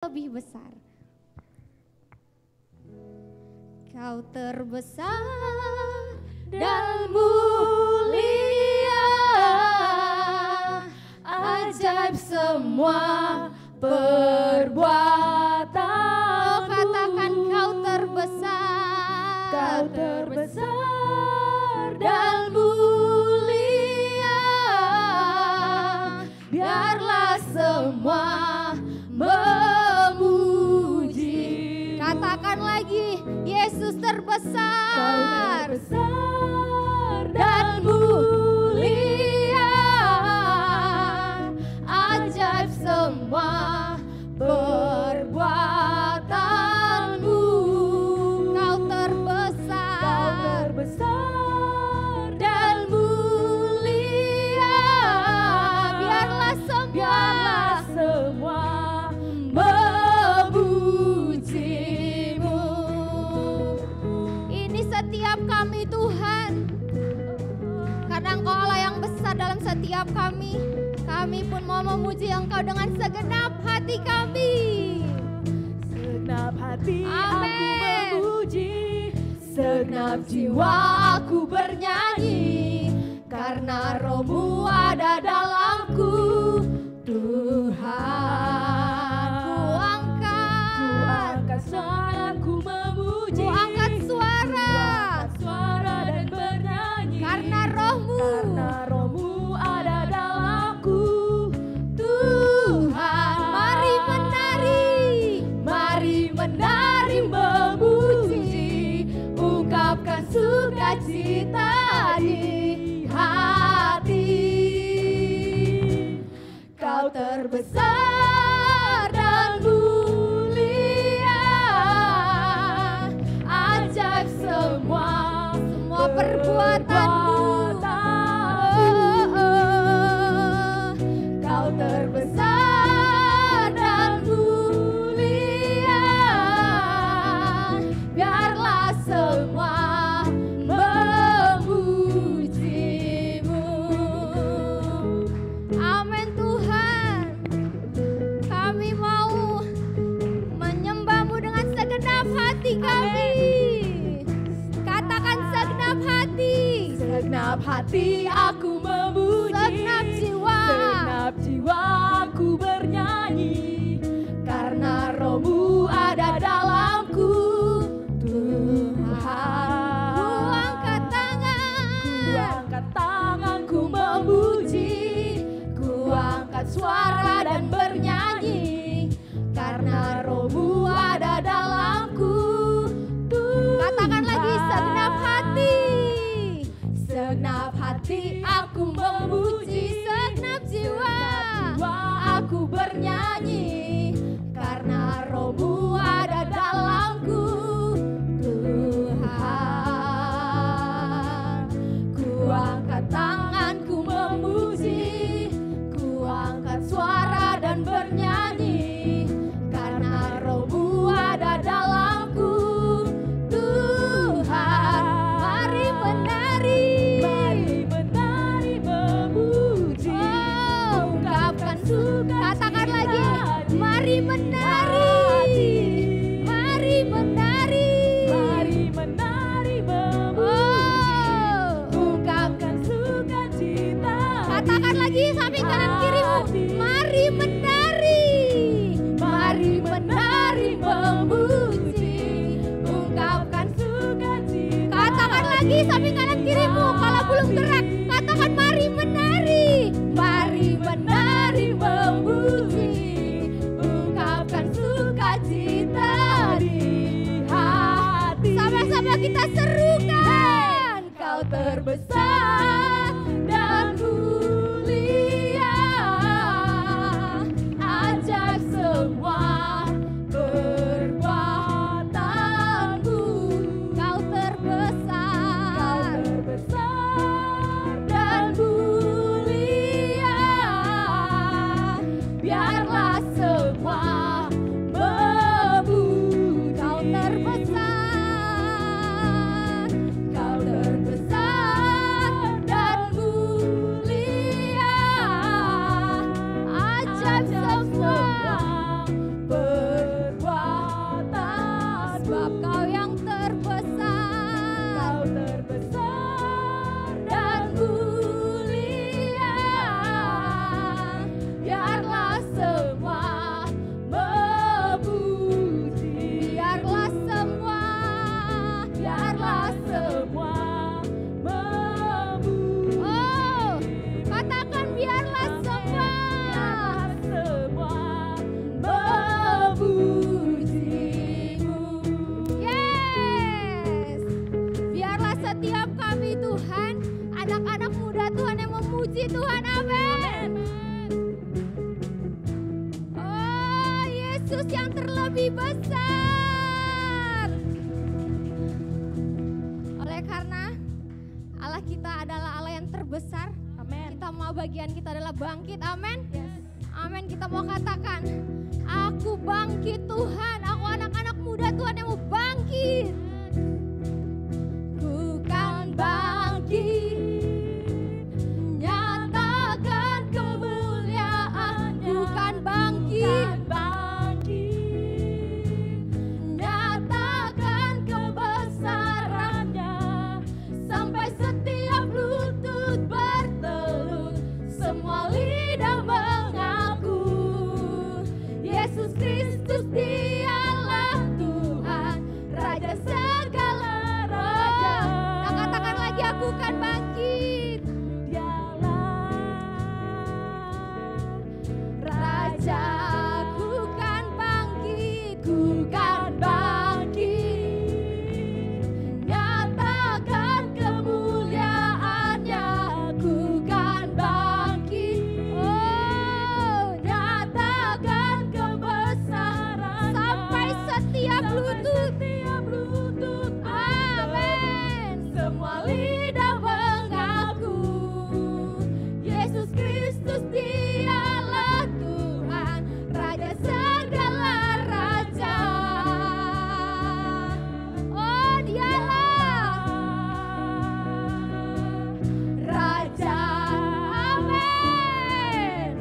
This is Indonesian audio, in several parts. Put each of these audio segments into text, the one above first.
lebih besar. Kau terbesar dan mulia, ajaib semua perbuatanmu. Katakan kau terbesar, kau terbesar dan mulia, biarlah semua memuji. Katakan lagi, Yesus terbesar, kau terbesar dan mulia, ajaib semua perbuatanmu. Kau terbesar dan mulia, biarlah semua memujimu. Ini setiap kami Tuhan, karena Engkau Allah yang besar dalam setiap kami. Kami pun mau memuji Engkau dengan segenap hati kami. Segenap hati Amen. aku memuji, Segenap jiwa aku bernyanyi, karena Roh-Mu ada dalamku. Tuhan, ku angkat suaraku memuji, ku angkat suara, dan bernyanyi, karena Roh-Mu ada dalamku. Tuhan, mari menari memuji, ungkapkan sukacita di hati. Kau terbesar dan mulia, ajaib semua perbuatanmu. Kau terbesar dan mulia, biarlah semua memujimu. Amin Tuhan, kami mau menyembah-Mu dengan segenap hati kami. Katakan segenap hati. Segenap hati aku memuji, Segenap jiwa aku bernyanyi, karena Roh-Mu ada dalamku. Tuhan, ku angkat tangan, ku memuji, ku angkat suara dan bernyanyi, karena Roh-Mu ada dalamku. Katakan lagi, segenap hati aku memuji, segenap jiwa aku bernyanyi, karena Roh-Mu ada dalamku. Tuhan, ku angkat tangan, ku memuji, ku angkat suara dan bernyanyi, karena Roh-Mu ada dalamku. Tuhan, mari menari memuji, ungkapkan suka. Katakan lagi, mari menari memuji, ungkapkan sukacita. Katakan lagi samping kanan kirimu, mari menari memuji, ungkapkan sukacita. Katakan lagi samping kanan kirimu, kalau belum gerak, katakan mari menari memuji, ungkapkan sukacita di hati. Sama-sama kita serukan, kau terbesar dan mulia, ajaib semua perbuatanmu. Kau terbesar dan mulia, biarlah semua memuji. Kau terbesar dan yang terlebih besar. Oleh karena Allah kita adalah Allah yang terbesar, Amin. kita mau bagian kita adalah bangkit. Amin. Yes. Amin. Kita mau katakan, aku bangkit Tuhan. Aku anak-anak muda Tuhan yang mau bangkit. Ku kan bangkit, nyatakan kemuliaan. Ku kan bangkit, nyatakan kebesarannya, sampai setiap lutut bertelut, semua lidah mengaku Yesus Kristus dialah Tuhan, Raja segala raja. Nah, katakan lagi, aku kan bangkit. Raja, ku kan bangkit, ku kan bangkit, nyatakan kemuliaannya. Ku kan bangkit, oh, nyatakan kebesaran, sampai setiap lutut, amin, semua lidah mengaku Yesus Kristus dialah Tuhan, Raja segala raja. Oh, dialah Raja, amin.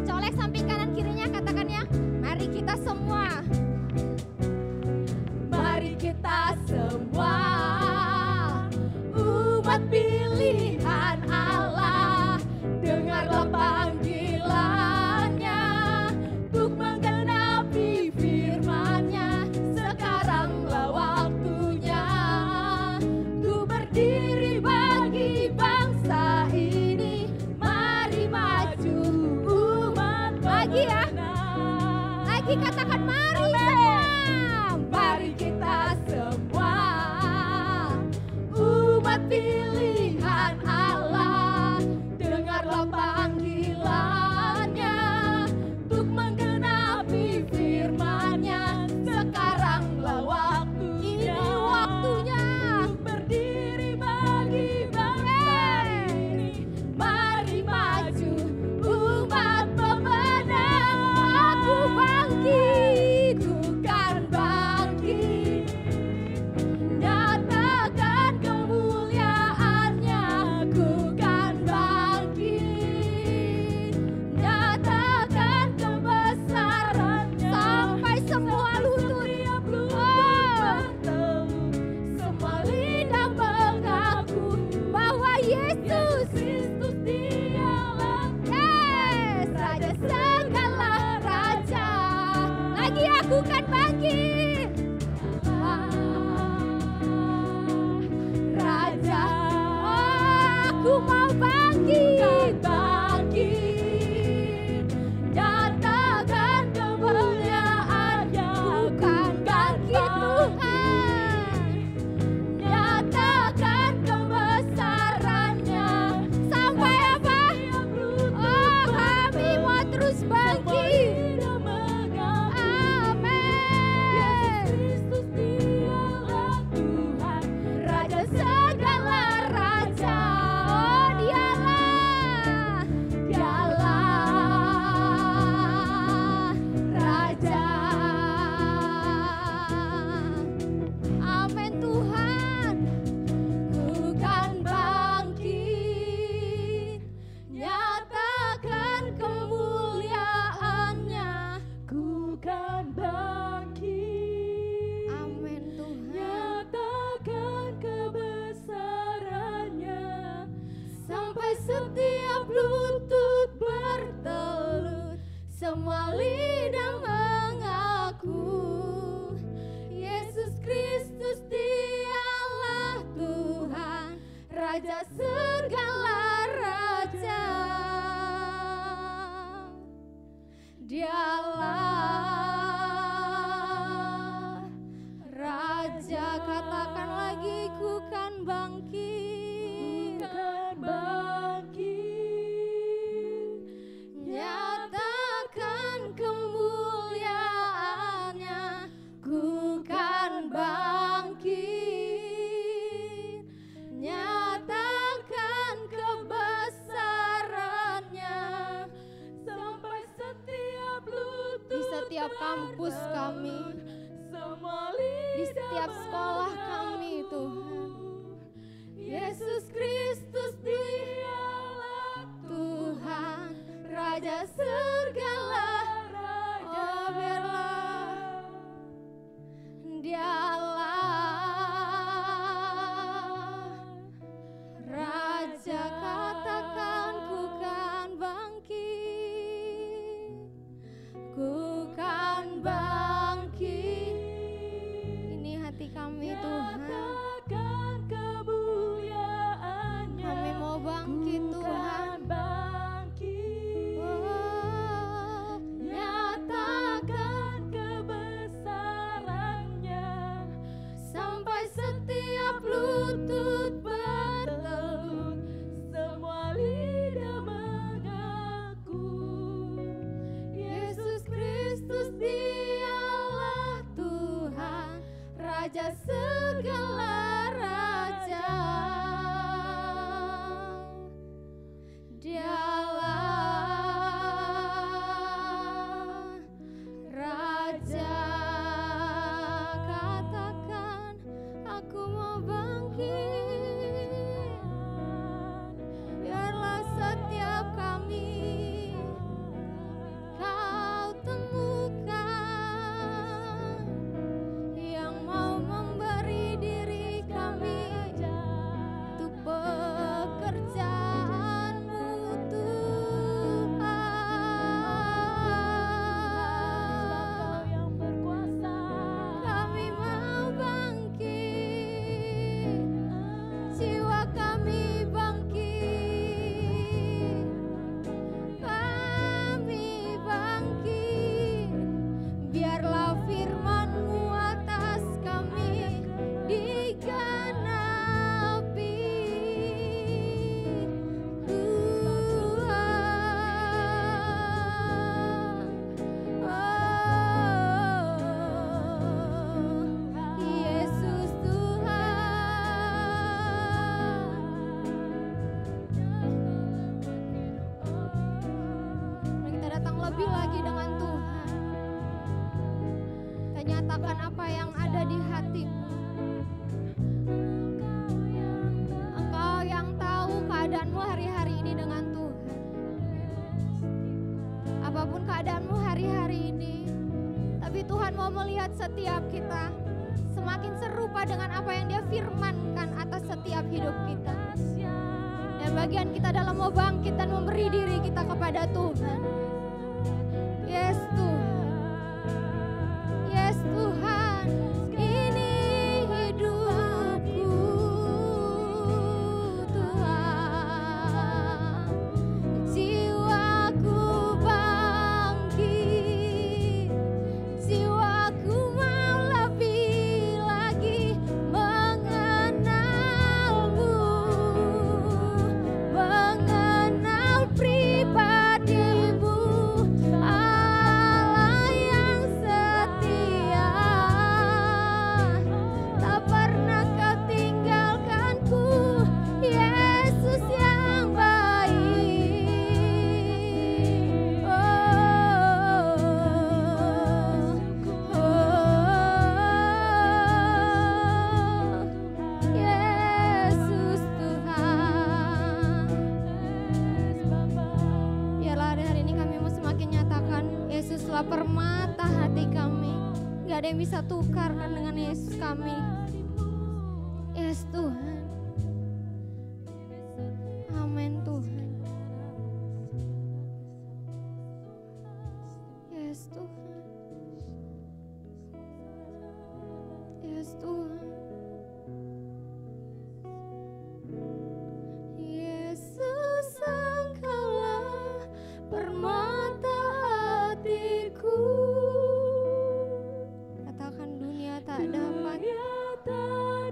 Colek samping kanan kirinya, katakan ya, mari kita semua. Mari kita semua, umat pilihan Allah, dengarlah panggilannya untuk menggenapi firman-Nya. Sekaranglah waktunya ku berdiri bagi bangsa ini. Mari maju umat, lagi ya, lagi katakan mari semua. Mari kita semua, umat pilihan Allah, dengarlah panggilannya untuk menggenapi firman-Nya. Sekaranglah waktunya, ini waktunya untuk berdiri bagi bangsa ini. Mari maju umat pemenang. Aku bangkit, ku kan bangkit, nyatakan kemuliaannya. Ku kan bangkit, nyatakan kebesarannya, sampai semua lutut, oh, semua lidah mengaku bahwa Yesus Kristus dialah, yes, Raja segala raja. Lagi, aku kan bangkit, Raja, oh, aku mau bangkit, nyatakan kemuliaannya. Ku kan bangkit Tuhan, nyatakan kebesarannya, sampai apa? Oh, kami mau terus bangkit, amin. Yesus dialah Tuhan, Raja segala raja. Oh, dialah Raja. Amin Tuhan. Ku kan bangkit, nyatakan kemuliaannya. Ku kan bangkit, Amin Tuhan. nyatakan kebesarannya, Sampai setiap lutut bertelut, semua lidah mengaku Yesus Kristus dialah Tuhan, Raja segala raja. Dialah Raja. Katakan lagi, ku kan bangkit, kan bangkit, setiap kampus kami, di setiap sekolah kami Tuhan. Yesus Kristus Dialah Tuhan, Raja segala. Oh biarlah Dialah Raja, katakan ku kan bangkit, ku kan bangkit. Ini hati kami Tuhan, kami mau bangkit Tuhan. Oh, nyatakan kebesarannya sampai setiap lutut bertelut, semua lidah mengaku Yesus Kristus Dialah Tuhan, Raja segala raja. Dialah Raja, katakan aku mau bangkit. Biarlah setiap kami Kau temukan yang mau memberi diri kami untuk pekerjaan-Mu Tuhan. Kami mau bangkit, jiwa kami bangkit, kami bangkit. Biarlah firman-Mu atas kami digenapi Tuhan. Oh, Yesus Tuhan. Mari kita datang lebih lagi dengan Tuhan. Kita nyatakan apa yang ada di hatimu. Engkau yang tahu keadaanmu hari-hari ini dengan Tuhan. Apapun keadaanmu hari-hari ini, tapi Tuhan mau melihat setiap kita semakin serupa dengan apa yang Dia firmankan atas setiap hidup kita. Dan bagian kita dalam mau bangkit dan memberi diri kita kepada Tuhan. Yes Tuhan, yes Tuhan, ini hidupku Tuhan. Jiwaku bangkit, jiwaku mau lebih lagi mengenal-Mu, mengenal pribadi-Mu, Allah yang setia. Tak pernah Kau tinggalkanku, Yesus yang baik. Yesus Tuhan. Biarlah hari ini kami mau semakin nyatakan Yesuslah permata hati kami. Gak ada yang bisa tukarkan dengan Yesus kami. Yes Tuhan. Amin Tuhan. Yes Tuhan. Yes Tuhan. Yesus Engkaulah permata hatiku. Katakan dunia tak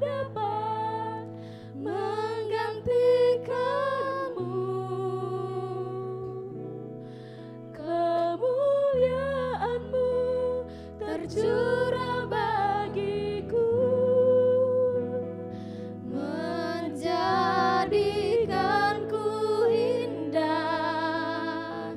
dapat menggantikanmu. Kemuliaan-Mu tercurah bagiku, menjadikanku indah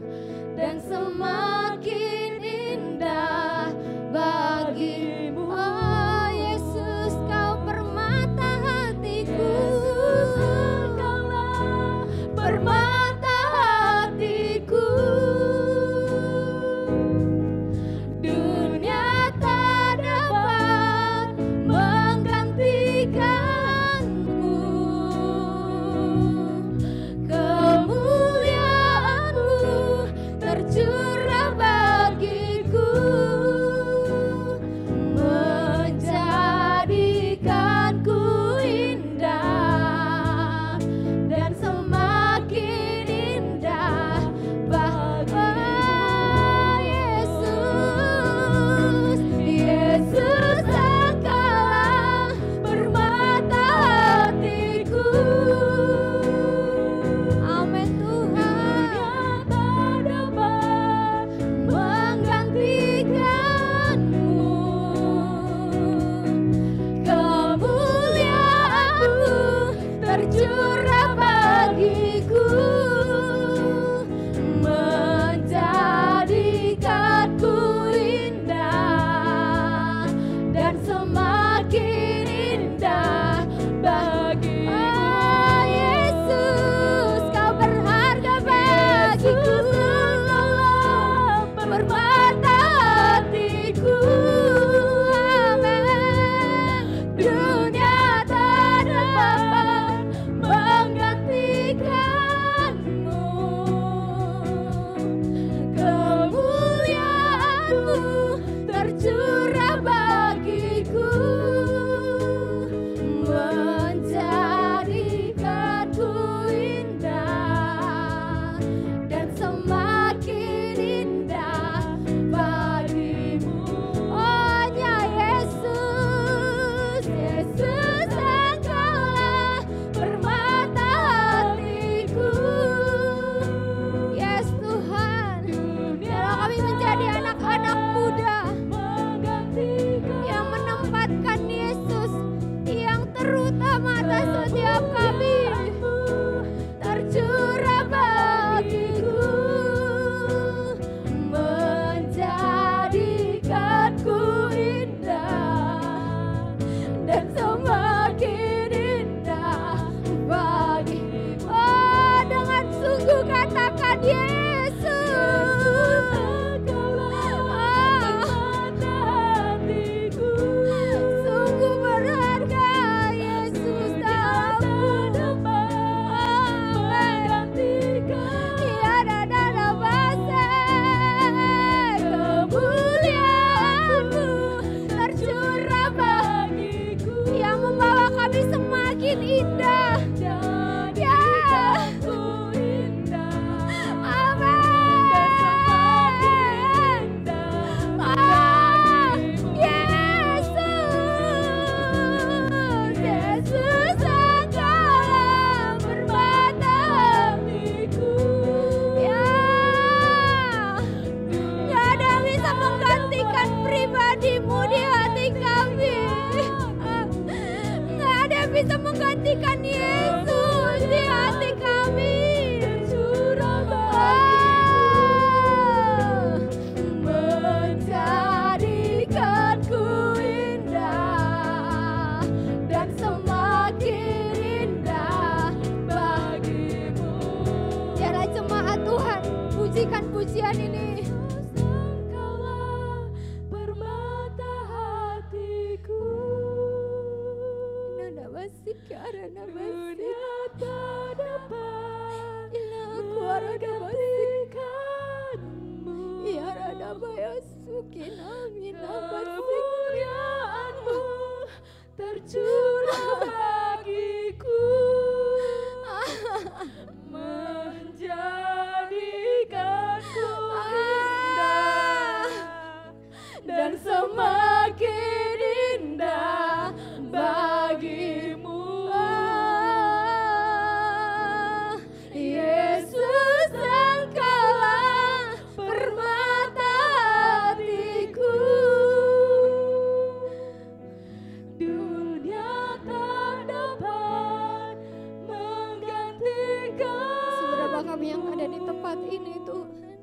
ini Tuhan.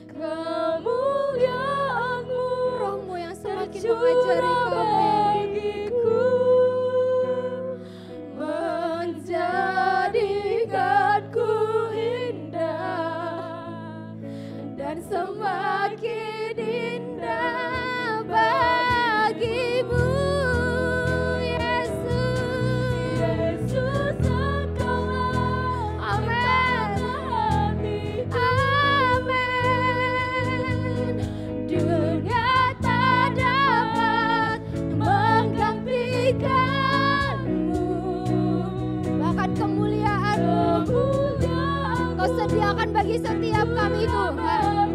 Kemuliaan-Mu Roh-Mu yang semakin mengajari kami. bagiku, menjadikanku indah dan semakin indah bagimu. Yesus, Engkaulah Amin. Amin. Dunia tak dapat menggantikanmu. Bahkan kemuliaan-Mu Kau sediakan bagi setiap kami Tuhan.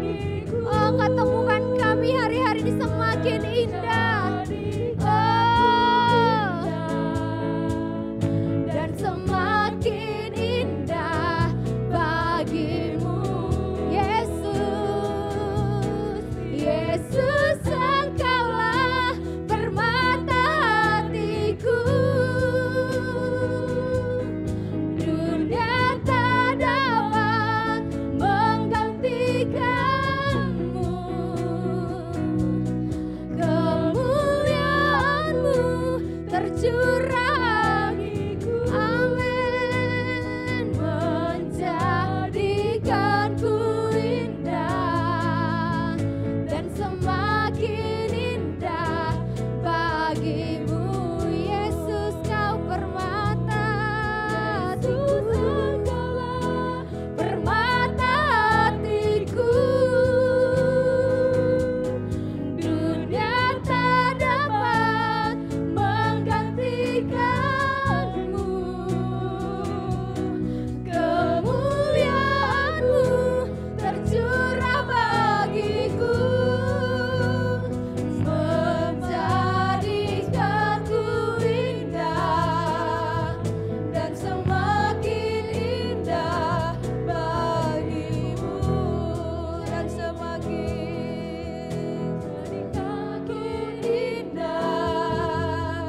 Oh, Kau temukan kami hari-hari ini semakin indah. Oh, Dan semakin indah bagimu. Yesus, Yesus, Engkaulah permata hatiku. Dunia tak dapat menggantikanmu. Kemuliaan-Mu tercurah bagiku. Amin. Menjadikanku indah dan semakin indah bagimu. Yesus, Kau permata Yesus, hatiku. Engkaulah permata hatiku. Dunia tak dapat menggantikanmu. Kemuliaan-Mu tercurah bagiku, menjadikanku indah dan semakin indah bagimu. Dan semakin indah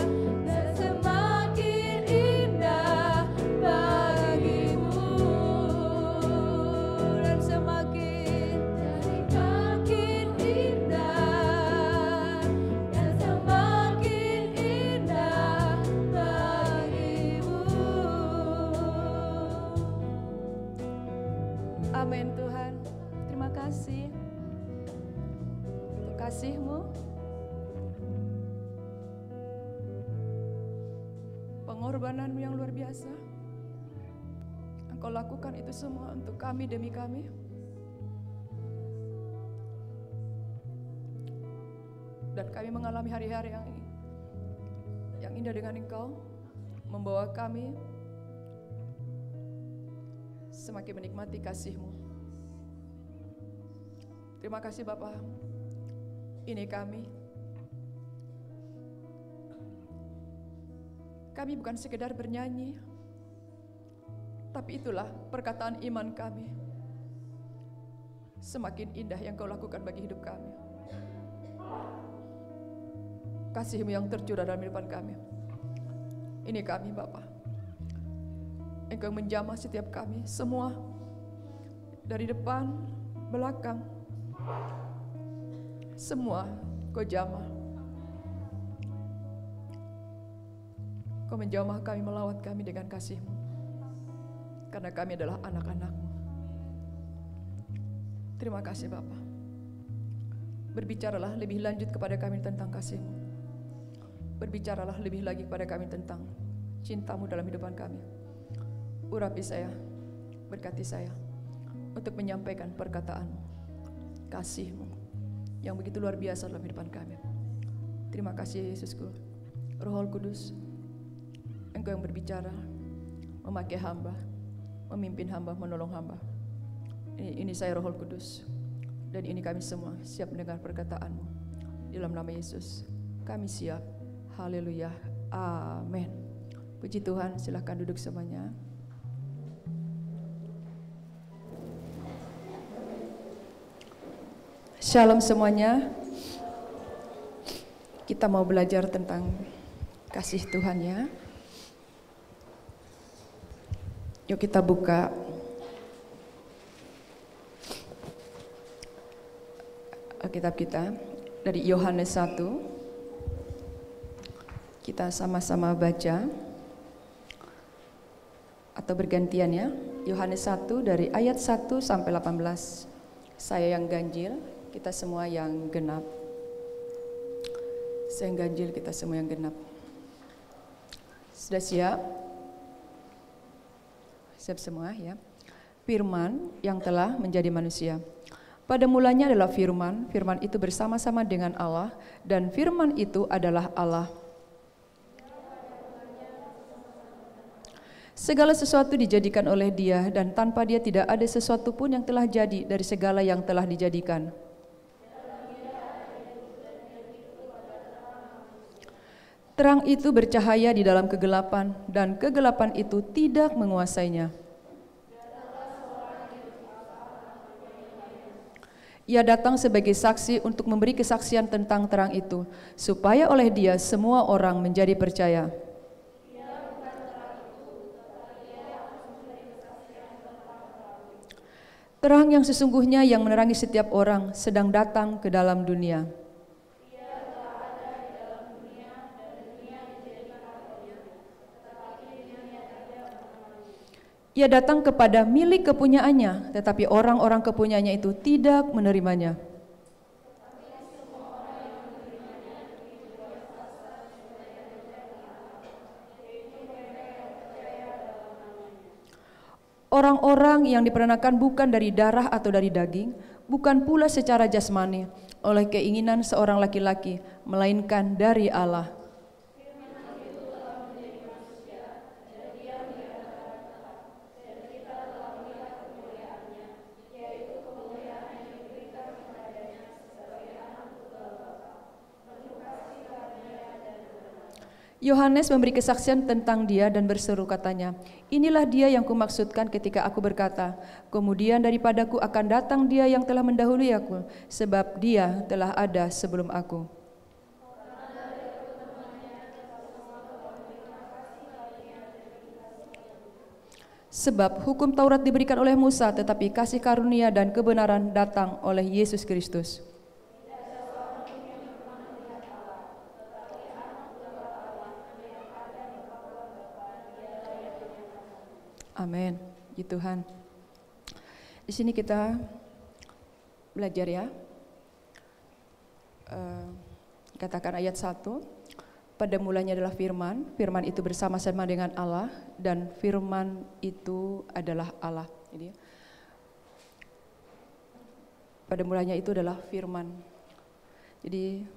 dan semakin indah bagimu. Dan semakin indah dan semakin indah bagimu. Amin Tuhan, terima kasih untuk kasih-Mu, pengorbanan-Mu yang luar biasa. Engkau lakukan itu semua untuk kami demi kami. Dan kami mengalami hari-hari yang indah dengan Engkau, membawa kami semakin menikmati kasih-Mu. Terima kasih Bapa. Ini kami. Kami bukan sekedar bernyanyi, tapi itulah perkataan iman kami. Semakin indah yang Kau lakukan bagi hidup kami. Kasih-Mu yang tercurah dalam kehidupan kami. Ini kami Bapa. Engkau menjamah setiap kami, semua dari depan, belakang, semua Kau jamah. Kau menjamah kami, melawat kami dengan kasih-Mu, karena kami adalah anak-anak-Mu. Terima kasih Bapa. Berbicaralah lebih lanjut kepada kami tentang kasih-Mu. Berbicaralah lebih lagi kepada kami tentang cinta-Mu dalam hidupan kami. Urapi saya, berkati saya untuk menyampaikan perkataan-Mu, kasih-Mu yang begitu luar biasa dalam kehidupan kami. Terima kasih Yesusku. Roh Kudus, Engkau yang berbicara, memakai hamba, memimpin hamba, menolong hamba. Ini saya Roh Kudus, dan ini kami semua siap mendengar perkataan-Mu. Di dalam nama Yesus kami siap. Haleluya, amin. Puji Tuhan, silahkan duduk semuanya. Shalom semuanya. Kita mau belajar tentang kasih Tuhan ya. Yuk kita buka Alkitab kita dari Yohanes 1. Kita sama-sama baca atau bergantian ya. Yohanes 1 dari ayat 1 sampai 18. Saya yang ganjil, kita semua yang genap. Saya yang ganjil, kita semua yang genap. Sudah siap? Siap semua ya. Firman yang telah menjadi manusia. Pada mulanya adalah firman, firman itu bersama-sama dengan Allah, dan firman itu adalah Allah. Segala sesuatu dijadikan oleh Dia, dan tanpa Dia tidak ada sesuatu pun yang telah jadi dari segala yang telah dijadikan. Terang itu bercahaya di dalam kegelapan, dan kegelapan itu tidak menguasainya. Ia datang sebagai saksi untuk memberi kesaksian tentang terang itu, supaya oleh Dia semua orang menjadi percaya. Terang yang sesungguhnya yang menerangi setiap orang sedang datang ke dalam dunia. Ia datang kepada milik kepunyaannya, tetapi orang-orang kepunyaannya itu tidak menerimanya. Orang-orang yang diperanakan bukan dari darah atau dari daging, bukan pula secara jasmani, oleh keinginan seorang laki-laki, melainkan dari Allah. Yohanes memberi kesaksian tentang Dia dan berseru katanya, inilah Dia yang kumaksudkan ketika aku berkata, kemudian daripadaku akan datang Dia yang telah mendahului aku, sebab Dia telah ada sebelum aku. Sebab hukum Taurat diberikan oleh Musa, tetapi kasih karunia dan kebenaran datang oleh Yesus Kristus. Amin, ya Tuhan. Di sini kita belajar ya. Katakan ayat 1. Pada mulanya adalah firman, firman itu bersama-sama dengan Allah, dan firman itu adalah Allah. Jadi, pada mulanya itu adalah firman. Jadi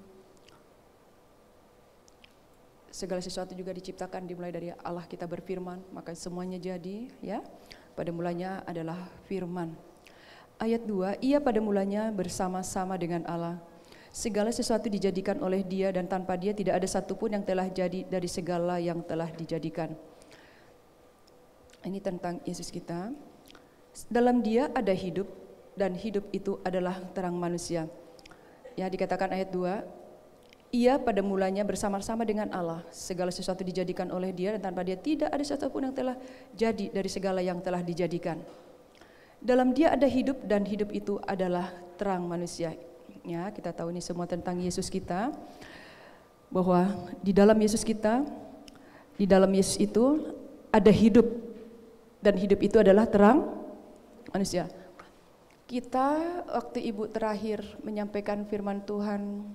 segala sesuatu juga diciptakan dimulai dari Allah, kita berfirman, maka semuanya jadi ya. Pada mulanya adalah firman. Ayat 2, ia pada mulanya bersama-sama dengan Allah. Segala sesuatu dijadikan oleh Dia, dan tanpa Dia tidak ada satupun yang telah jadi dari segala yang telah dijadikan. Ini tentang Yesus kita. Dalam Dia ada hidup, dan hidup itu adalah terang manusia. Ya, dikatakan ayat 2, ia pada mulanya bersama-sama dengan Allah, segala sesuatu dijadikan oleh Dia, dan tanpa Dia tidak ada satupun yang telah jadi dari segala yang telah dijadikan. Dalam Dia ada hidup, dan hidup itu adalah terang manusia. Ya, kita tahu ini semua tentang Yesus kita, bahwa di dalam Yesus kita, di dalam Yesus itu ada hidup, dan hidup itu adalah terang manusia. Kita waktu Ibu terakhir menyampaikan firman Tuhan,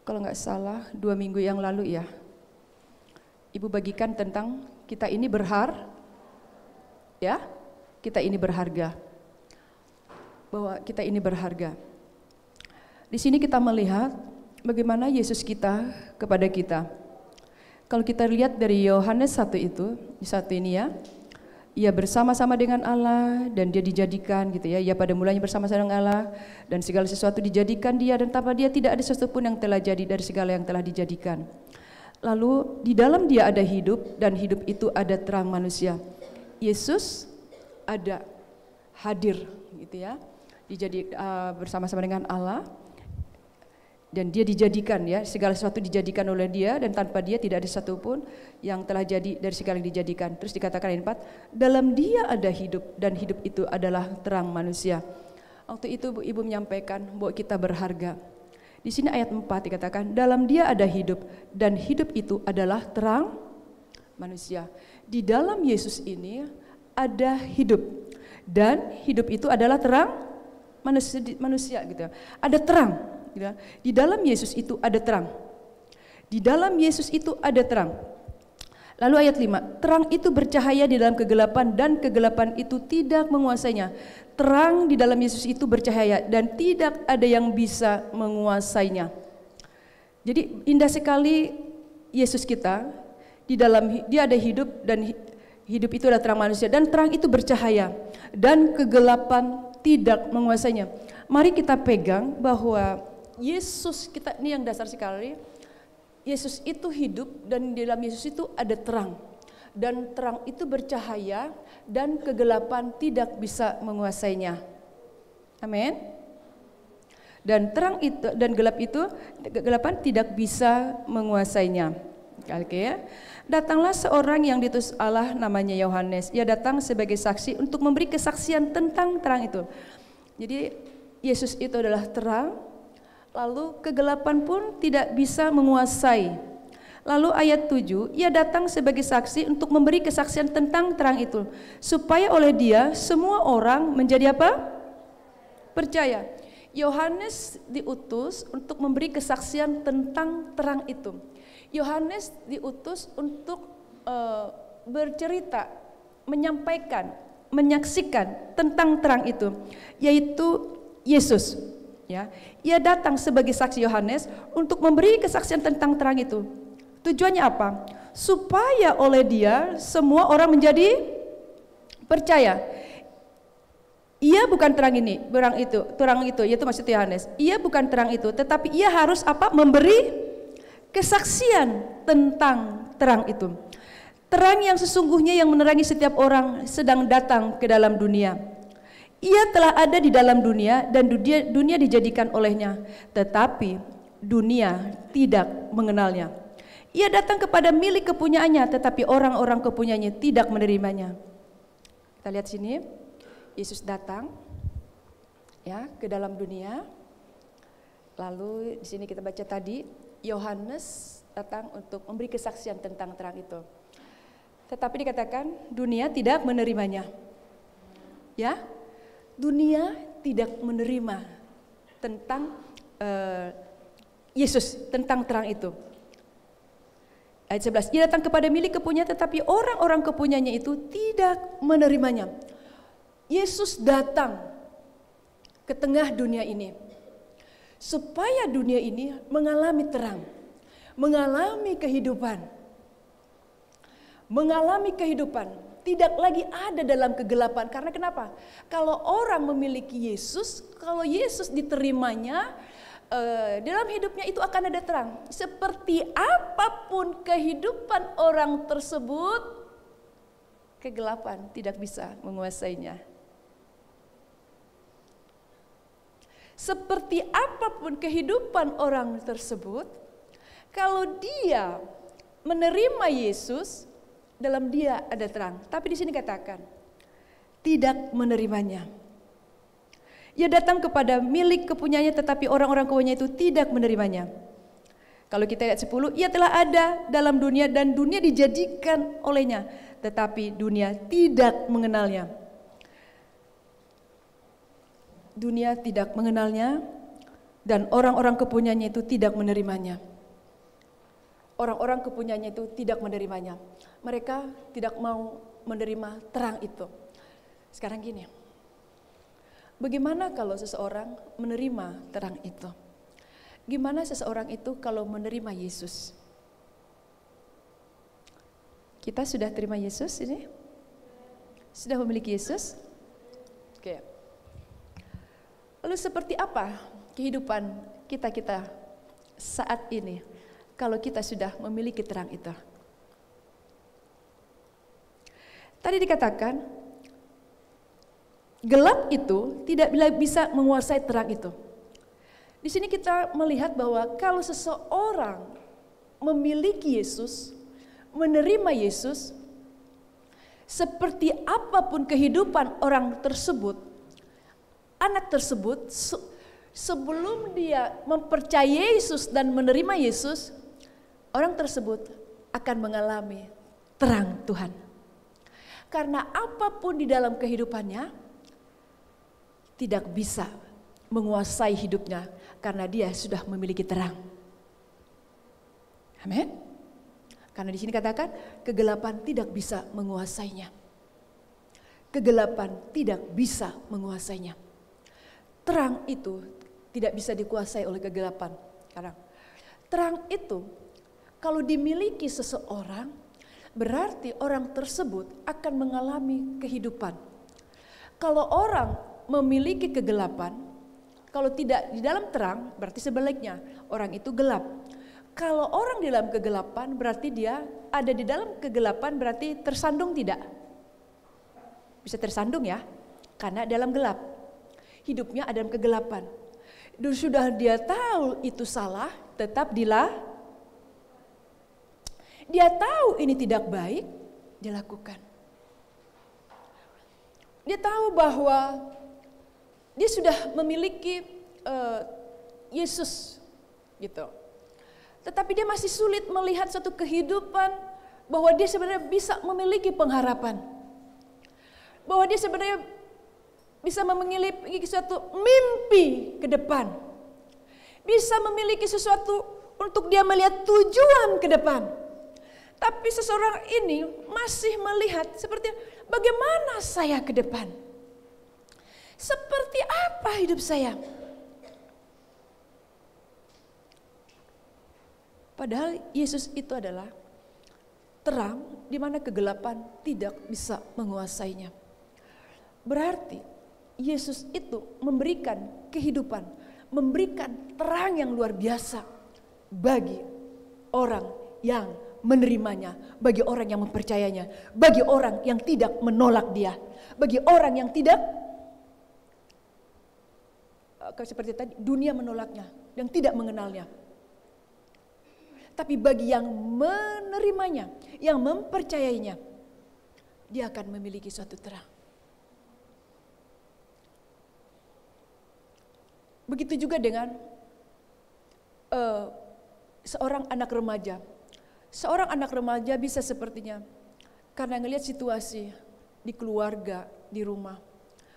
kalau nggak salah 2 minggu yang lalu ya, Ibu bagikan tentang kita ini ya, kita ini berharga, bahwa kita ini berharga. Di sini kita melihat bagaimana Yesus kita kepada kita. Kalau kita lihat dari Yohanes 1 itu, di 1 ini ya, ia bersama-sama dengan Allah dan Dia dijadikan gitu ya. Ia pada mulanya bersama-sama dengan Allah dan segala sesuatu dijadikan Dia, dan tanpa Dia tidak ada sesuatu pun yang telah jadi dari segala yang telah dijadikan. Lalu di dalam Dia ada hidup, dan hidup itu ada terang manusia. Yesus ada hadir gitu ya. Bersama-sama dengan Allah, dan Dia dijadikan ya, segala sesuatu dijadikan oleh Dia, dan tanpa Dia tidak ada satupun yang telah jadi dari segala yang dijadikan. Terus dikatakan ayat 4, dalam Dia ada hidup, dan hidup itu adalah terang manusia. Waktu itu ibu menyampaikan bahwa kita berharga. Di sini ayat 4 dikatakan, dalam Dia ada hidup dan hidup itu adalah terang manusia. Di dalam Yesus ini ada hidup dan hidup itu adalah terang manusia gitu. Ada terang gitu. Di dalam Yesus itu ada terang. Di dalam Yesus itu ada terang. Lalu ayat 5, terang itu bercahaya di dalam kegelapan dan kegelapan itu tidak menguasainya. Terang di dalam Yesus itu bercahaya dan tidak ada yang bisa menguasainya. Jadi indah sekali Yesus kita, di dalam Dia ada hidup dan hidup itu adalah terang manusia dan terang itu bercahaya dan kegelapan tidak menguasainya. Mari kita pegang bahwa Yesus kita ini yang dasar sekali. Yesus itu hidup dan di dalam Yesus itu ada terang. Dan terang itu bercahaya dan kegelapan tidak bisa menguasainya. Amin. Dan terang itu dan kegelapan tidak bisa menguasainya. Oke ya. Datanglah seorang yang diutus Allah namanya Yohanes. Ia datang sebagai saksi untuk memberi kesaksian tentang terang itu. Jadi Yesus itu adalah terang. Lalu kegelapan pun tidak bisa menguasai. Lalu ayat 7, ia datang sebagai saksi untuk memberi kesaksian tentang terang itu. Supaya oleh Dia semua orang menjadi apa? Percaya. Yohanes diutus untuk memberi kesaksian tentang terang itu. Yohanes diutus untuk bercerita, menyampaikan, menyaksikan tentang terang itu. Yaitu Yesus. Ya, ia datang sebagai saksi Yohanes untuk memberi kesaksian tentang terang itu. Tujuannya apa? Supaya oleh Dia semua orang menjadi percaya. Ia bukan terang ini, terang itu, yaitu maksud Yohanes. Ia bukan terang itu, tetapi ia harus apa? Memberi kesaksian tentang terang itu. Terang yang sesungguhnya yang menerangi setiap orang sedang datang ke dalam dunia. Ia telah ada di dalam dunia dan dunia dijadikan olehnya, tetapi dunia tidak mengenalnya. Ia datang kepada milik kepunyaannya, tetapi orang-orang kepunyaannya tidak menerimanya. Kita lihat sini, Yesus datang ya ke dalam dunia. Lalu di sini kita baca tadi, Yohanes datang untuk memberi kesaksian tentang terang itu. Tetapi dikatakan dunia tidak menerimanya. Ya. Dunia tidak menerima tentang Yesus, tentang terang itu. Ayat 11, ia datang kepada milik kepunyaan tetapi orang-orang kepunyanya itu tidak menerimanya. Yesus datang ke tengah dunia ini supaya dunia ini mengalami terang, mengalami kehidupan. Tidak lagi ada dalam kegelapan. Karena kenapa? Kalau orang memiliki Yesus, kalau Yesus diterimanya, dalam hidupnya itu akan ada terang. Seperti apapun kehidupan orang tersebut, kegelapan tidak bisa menguasainya. Seperti apapun kehidupan orang tersebut, kalau dia menerima Yesus, dalam Dia ada terang. Tapi di sini katakan tidak menerimanya. Ia datang kepada milik kepunyaannya tetapi orang-orang kepunyaannya itu tidak menerimanya. Kalau kita lihat 10, ia telah ada dalam dunia dan dunia dijadikan olehnya, tetapi dunia tidak mengenalnya. Dunia tidak mengenalnya dan orang-orang kepunyaannya itu tidak menerimanya. Orang-orang kepunyaannya itu tidak menerimanya. Mereka tidak mau menerima terang itu. Sekarang gini, bagaimana kalau seseorang menerima terang itu? Gimana seseorang itu kalau menerima Yesus? Kita sudah terima Yesus ini? Sudah memiliki Yesus? Oke. Lalu seperti apa kehidupan kita saat ini kalau kita sudah memiliki terang itu? Tadi dikatakan gelap itu tidak bisa menguasai terang itu. Di sini kita melihat bahwa kalau seseorang memiliki Yesus, menerima Yesus, seperti apapun kehidupan orang tersebut, anak tersebut sebelum dia mempercayai Yesus dan menerima Yesus, orang tersebut akan mengalami terang Tuhan. Karena apapun di dalam kehidupannya tidak bisa menguasai hidupnya karena dia sudah memiliki terang. Amin. Karena di sini katakan kegelapan tidak bisa menguasainya. Kegelapan tidak bisa menguasainya. Terang itu tidak bisa dikuasai oleh kegelapan. Karena terang itu kalau dimiliki seseorang, berarti orang tersebut akan mengalami kehidupan. Kalau orang memiliki kegelapan, kalau tidak di dalam terang, berarti sebaliknya, orang itu gelap. Kalau orang di dalam kegelapan, berarti dia ada di dalam kegelapan, berarti tersandung tidak? Bisa tersandung ya, karena dalam gelap. Hidupnya ada dalam kegelapan. Dan sudah dia tahu itu salah, tetap dia tahu ini tidak baik, dia lakukan. Dia tahu bahwa dia sudah memiliki Yesus gitu. Tetapi dia masih sulit melihat suatu kehidupan bahwa dia sebenarnya bisa memiliki pengharapan. Bahwa dia sebenarnya bisa memiliki suatu mimpi ke depan. Bisa memiliki sesuatu untuk dia melihat tujuan ke depan. Tapi seseorang ini masih melihat seperti bagaimana saya ke depan. Seperti apa hidup saya? Padahal Yesus itu adalah terang di mana kegelapan tidak bisa menguasainya. Berarti Yesus itu memberikan kehidupan, memberikan terang yang luar biasa bagi orang yang menerimanya, bagi orang yang mempercayainya, bagi orang yang tidak menolak dia, bagi orang yang tidak seperti tadi dunia menolaknya, yang tidak mengenalnya. Tapi bagi yang menerimanya, yang mempercayainya, dia akan memiliki suatu terang. Begitu juga dengan seorang anak remaja. Seorang anak remaja bisa sepertinya karena ngelihat situasi di keluarga, di rumah.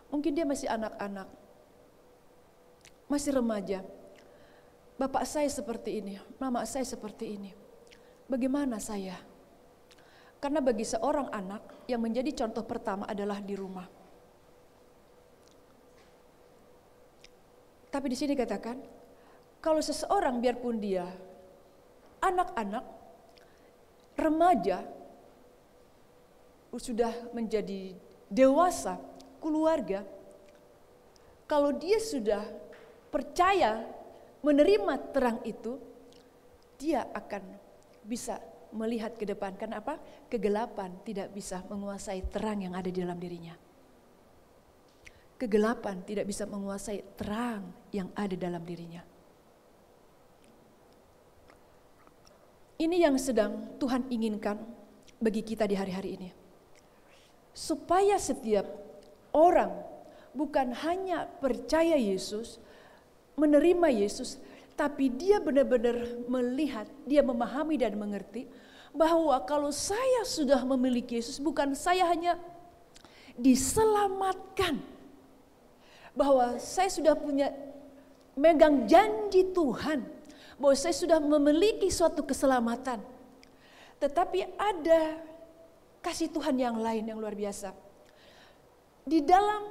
Mungkin dia masih anak-anak, masih remaja. Bapak saya seperti ini, mama saya seperti ini. Bagaimana saya? Karena bagi seorang anak yang menjadi contoh pertama adalah di rumah. Tapi di sini katakan, kalau seseorang biarpun dia anak-anak, remaja, sudah menjadi dewasa, keluarga, kalau dia sudah percaya menerima terang itu, dia akan bisa melihat ke depan. Kenapa? Kegelapan tidak bisa menguasai terang yang ada di dalam dirinya. Kegelapan tidak bisa menguasai terang yang ada dalam dirinya. Ini yang sedang Tuhan inginkan bagi kita di hari-hari ini. Supaya setiap orang bukan hanya percaya Yesus, menerima Yesus, tapi dia benar-benar melihat, dia memahami dan mengerti bahwa kalau saya sudah memiliki Yesus, bukan saya hanya diselamatkan, bahwa saya sudah punya megang janji Tuhan, bahwa saya sudah memiliki suatu keselamatan, tetapi ada kasih Tuhan yang lain yang luar biasa. Di dalam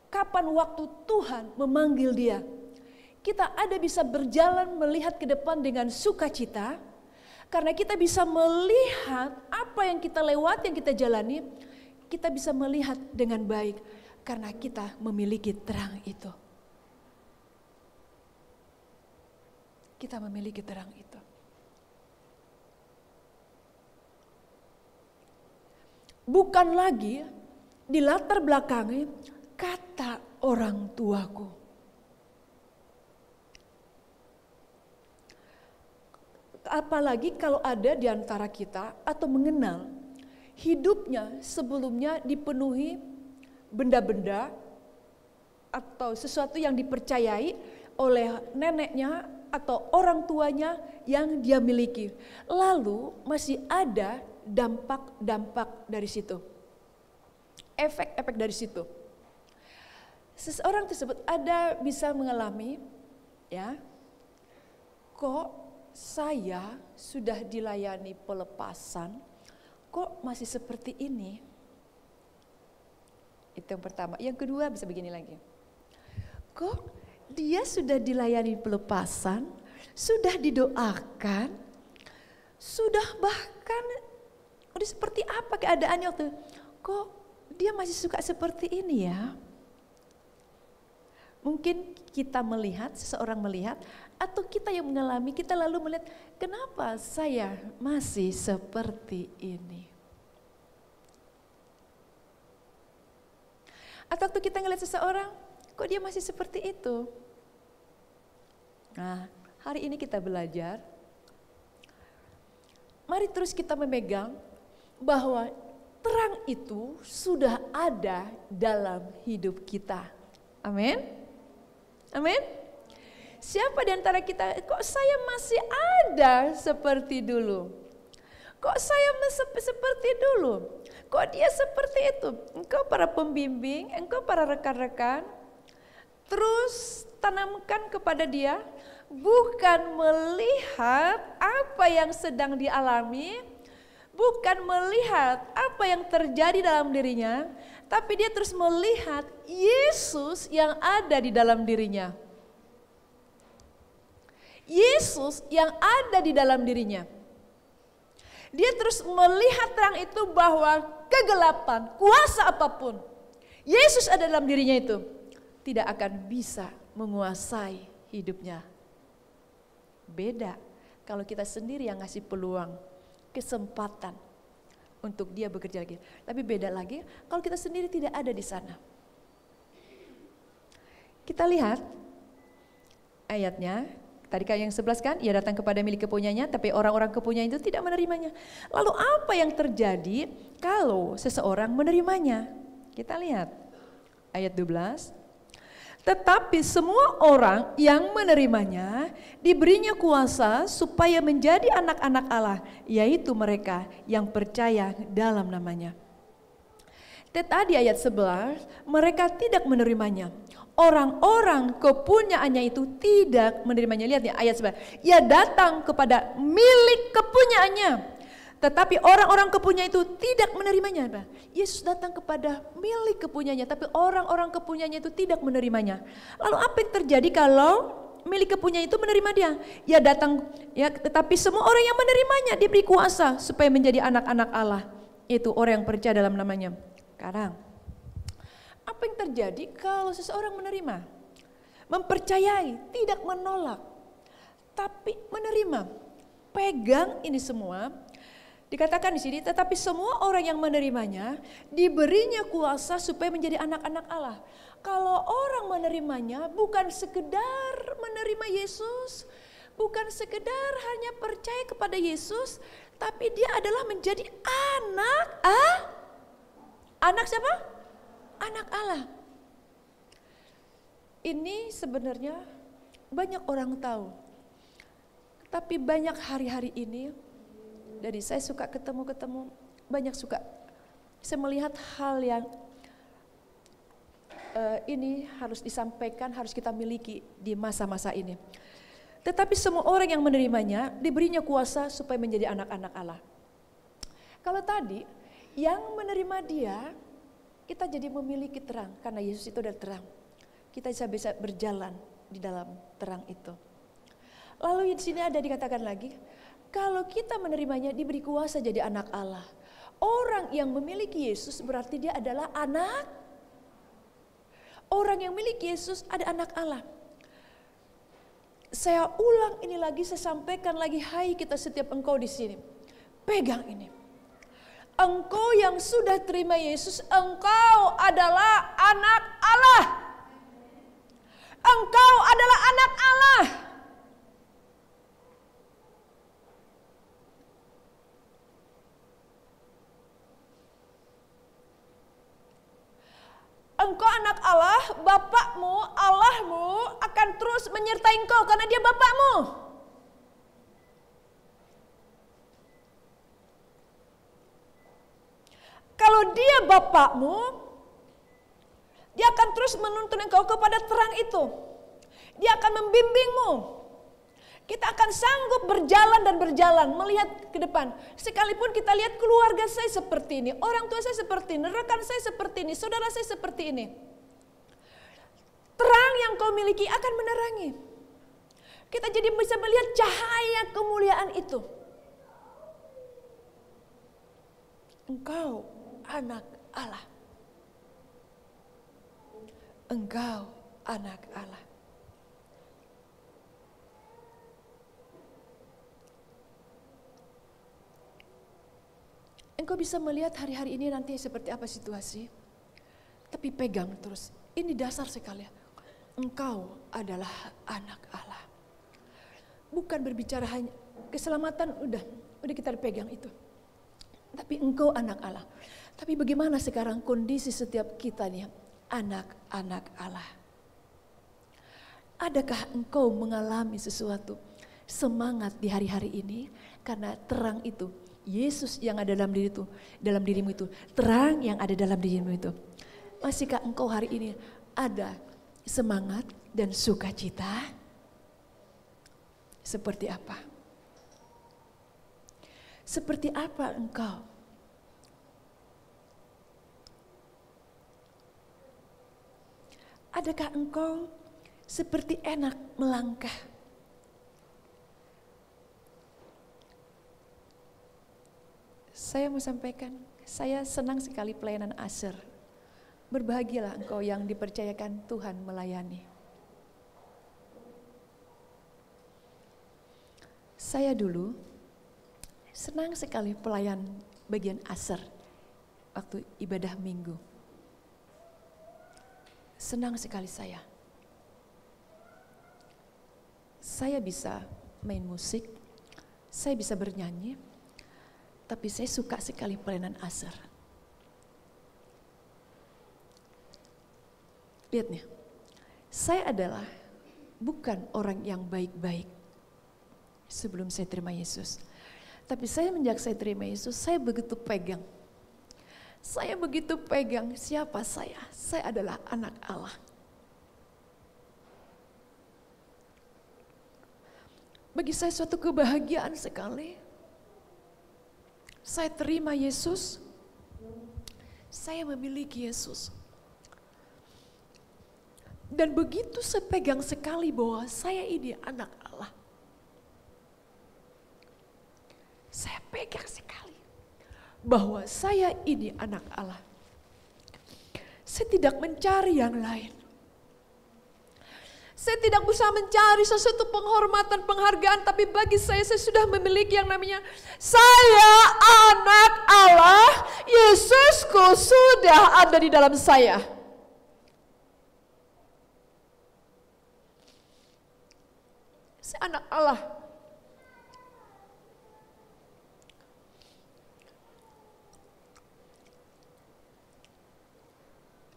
kapan waktu Tuhan memanggil dia, kita ada bisa berjalan melihat ke depan dengan sukacita, karena kita bisa melihat apa yang kita lewati, yang kita jalani, kita bisa melihat dengan baik, karena kita memiliki terang itu. Kita memiliki terang itu. Bukan lagi di latar belakangi kata orang tuaku. Apalagi kalau ada di antara kita atau mengenal hidupnya sebelumnya dipenuhi benda-benda atau sesuatu yang dipercayai oleh neneknya atau orang tuanya yang dia miliki. Lalu masih ada dampak-dampak dari situ. Efek-efek dari situ. Seseorang tersebut bisa mengalami, ya, kok saya sudah dilayani pelepasan, kok masih seperti ini? Itu yang pertama. Yang kedua bisa begini lagi. Kok dia sudah dilayani pelepasan, sudah didoakan, sudah bahkan udah seperti apa keadaannya waktu, kok dia masih suka seperti ini ya? Mungkin kita melihat, seseorang melihat, atau kita yang mengalami, kita lalu melihat, kenapa saya masih seperti ini? Atau waktu kita ngelihat seseorang, kok dia masih seperti itu? Nah, hari ini kita belajar, mari terus kita memegang bahwa terang itu sudah ada dalam hidup kita. Amin. Amin. Siapa di antara kita, kok saya masih ada seperti dulu? Kok saya seperti dulu? Kok dia seperti itu? Engkau para pembimbing, engkau para rekan-rekan, terus tanamkan kepada dia, bukan melihat apa yang sedang dialami, bukan melihat apa yang terjadi dalam dirinya, tapi dia terus melihat Yesus yang ada di dalam dirinya. Yesus yang ada di dalam dirinya. Dia terus melihat terang itu bahwa kegelapan, kuasa apapun, Yesus ada dalam dirinya itu, tidak akan bisa menguasai hidupnya. Beda kalau kita sendiri yang ngasih peluang, kesempatan untuk dia bekerja lagi. Tapi beda lagi kalau kita sendiri tidak ada di sana. Kita lihat ayatnya, tadi yang 11 kan, ia datang kepada milik kepunyanya, tapi orang-orang kepunyaan itu tidak menerimanya. Lalu apa yang terjadi kalau seseorang menerimanya? Kita lihat ayat 12. Tetapi semua orang yang menerimanya diberinya kuasa supaya menjadi anak-anak Allah, yaitu mereka yang percaya dalam namanya. Tadi ayat 11, mereka tidak menerimanya. Orang-orang kepunyaannya itu tidak menerimanya. Lihat ya ayat 11. Ia datang kepada milik kepunyaannya, tetapi orang-orang kepunyaan itu tidak menerimanya. Yesus datang kepada milik kepunyaannya, tapi orang-orang kepunyaannya itu tidak menerimanya. Lalu apa yang terjadi kalau milik kepunyaan itu menerima dia? Ia datang, ya, tetapi semua orang yang menerimanya diberi kuasa supaya menjadi anak-anak Allah. Itu orang yang percaya dalam namanya. Sekarang, apa yang terjadi kalau seseorang menerima? Mempercayai, tidak menolak, tapi menerima. Pegang ini semua. Dikatakan di sini, tetapi semua orang yang menerimanya diberinya kuasa supaya menjadi anak-anak Allah. Kalau orang menerimanya bukan sekedar menerima Yesus, bukan sekedar hanya percaya kepada Yesus, tapi dia adalah menjadi anak siapa? Anak Allah. Ini sebenarnya banyak orang tahu. Tapi banyak hari-hari ini, dari saya suka ketemu, banyak suka saya melihat hal yang ini harus disampaikan, harus kita miliki di masa-masa ini. Tetapi semua orang yang menerimanya diberinya kuasa supaya menjadi anak-anak Allah. Kalau tadi yang menerima dia, kita jadi memiliki terang karena Yesus itu adalah terang. Kita bisa berjalan di dalam terang itu. Lalu di sini ada dikatakan lagi, kalau kita menerimanya diberi kuasa jadi anak Allah. Orang yang memiliki Yesus berarti dia adalah anak. Orang yang memiliki Yesus ada anak Allah. Saya ulang ini lagi, saya sampaikan lagi, hai kita setiap engkau di sini. Pegang ini. Engkau yang sudah terima Yesus, engkau adalah anak Allah. Engkau adalah anak Allah. Engkau anak Allah, bapakmu Allahmu akan terus menyertai engkau karena dia Bapakmu. Kalau dia Bapakmu, dia akan terus menuntun engkau kepada terang itu. Dia akan membimbingmu. Kita akan sanggup berjalan dan berjalan, melihat ke depan. Sekalipun kita lihat keluarga saya seperti ini, orang tua saya seperti ini, rekan saya seperti ini, saudara saya seperti ini. Terang yang kau miliki akan menerangi. Kita jadi bisa melihat cahaya kemuliaan itu. Engkau anak Allah. Engkau anak Allah. Engkau bisa melihat hari-hari ini nanti seperti apa situasi. Tapi pegang terus. Ini dasar sekali. Engkau adalah anak Allah. Bukan berbicara hanya keselamatan, udah kita pegang itu. Tapi engkau anak Allah. Tapi bagaimana sekarang kondisi setiap kita nih, anak-anak Allah? Adakah engkau mengalami sesuatu semangat di hari-hari ini karena terang itu? Yesus yang ada dalam dirimu itu, terang yang ada dalam dirimu itu. Masihkah engkau hari ini ada semangat dan sukacita? Seperti apa? Seperti apa engkau? Adakah engkau seperti enak melangkah? Saya mau sampaikan, saya senang sekali pelayanan Asher. Berbahagialah engkau yang dipercayakan Tuhan melayani. Saya dulu senang sekali pelayan bagian Asher waktu ibadah minggu. Senang sekali saya. Saya bisa main musik, saya bisa bernyanyi, tapi saya suka sekali pelayanan Asher. Lihat nih, saya adalah bukan orang yang baik-baik sebelum saya terima Yesus. Tapi saya menjak saya terima Yesus, saya begitu pegang. Saya begitu pegang siapa saya. Saya adalah anak Allah. Bagi saya suatu kebahagiaan sekali. Saya terima Yesus. Saya memiliki Yesus. Dan begitu saya pegang sekali bahwa saya ini anak Allah. Saya pegang sekali bahwa saya ini anak Allah. Saya tidak mencari yang lain. Saya tidak usah mencari sesuatu penghormatan, penghargaan, tapi bagi saya sudah memiliki yang namanya saya anak Allah, Yesusku sudah ada di dalam saya. Saya anak Allah.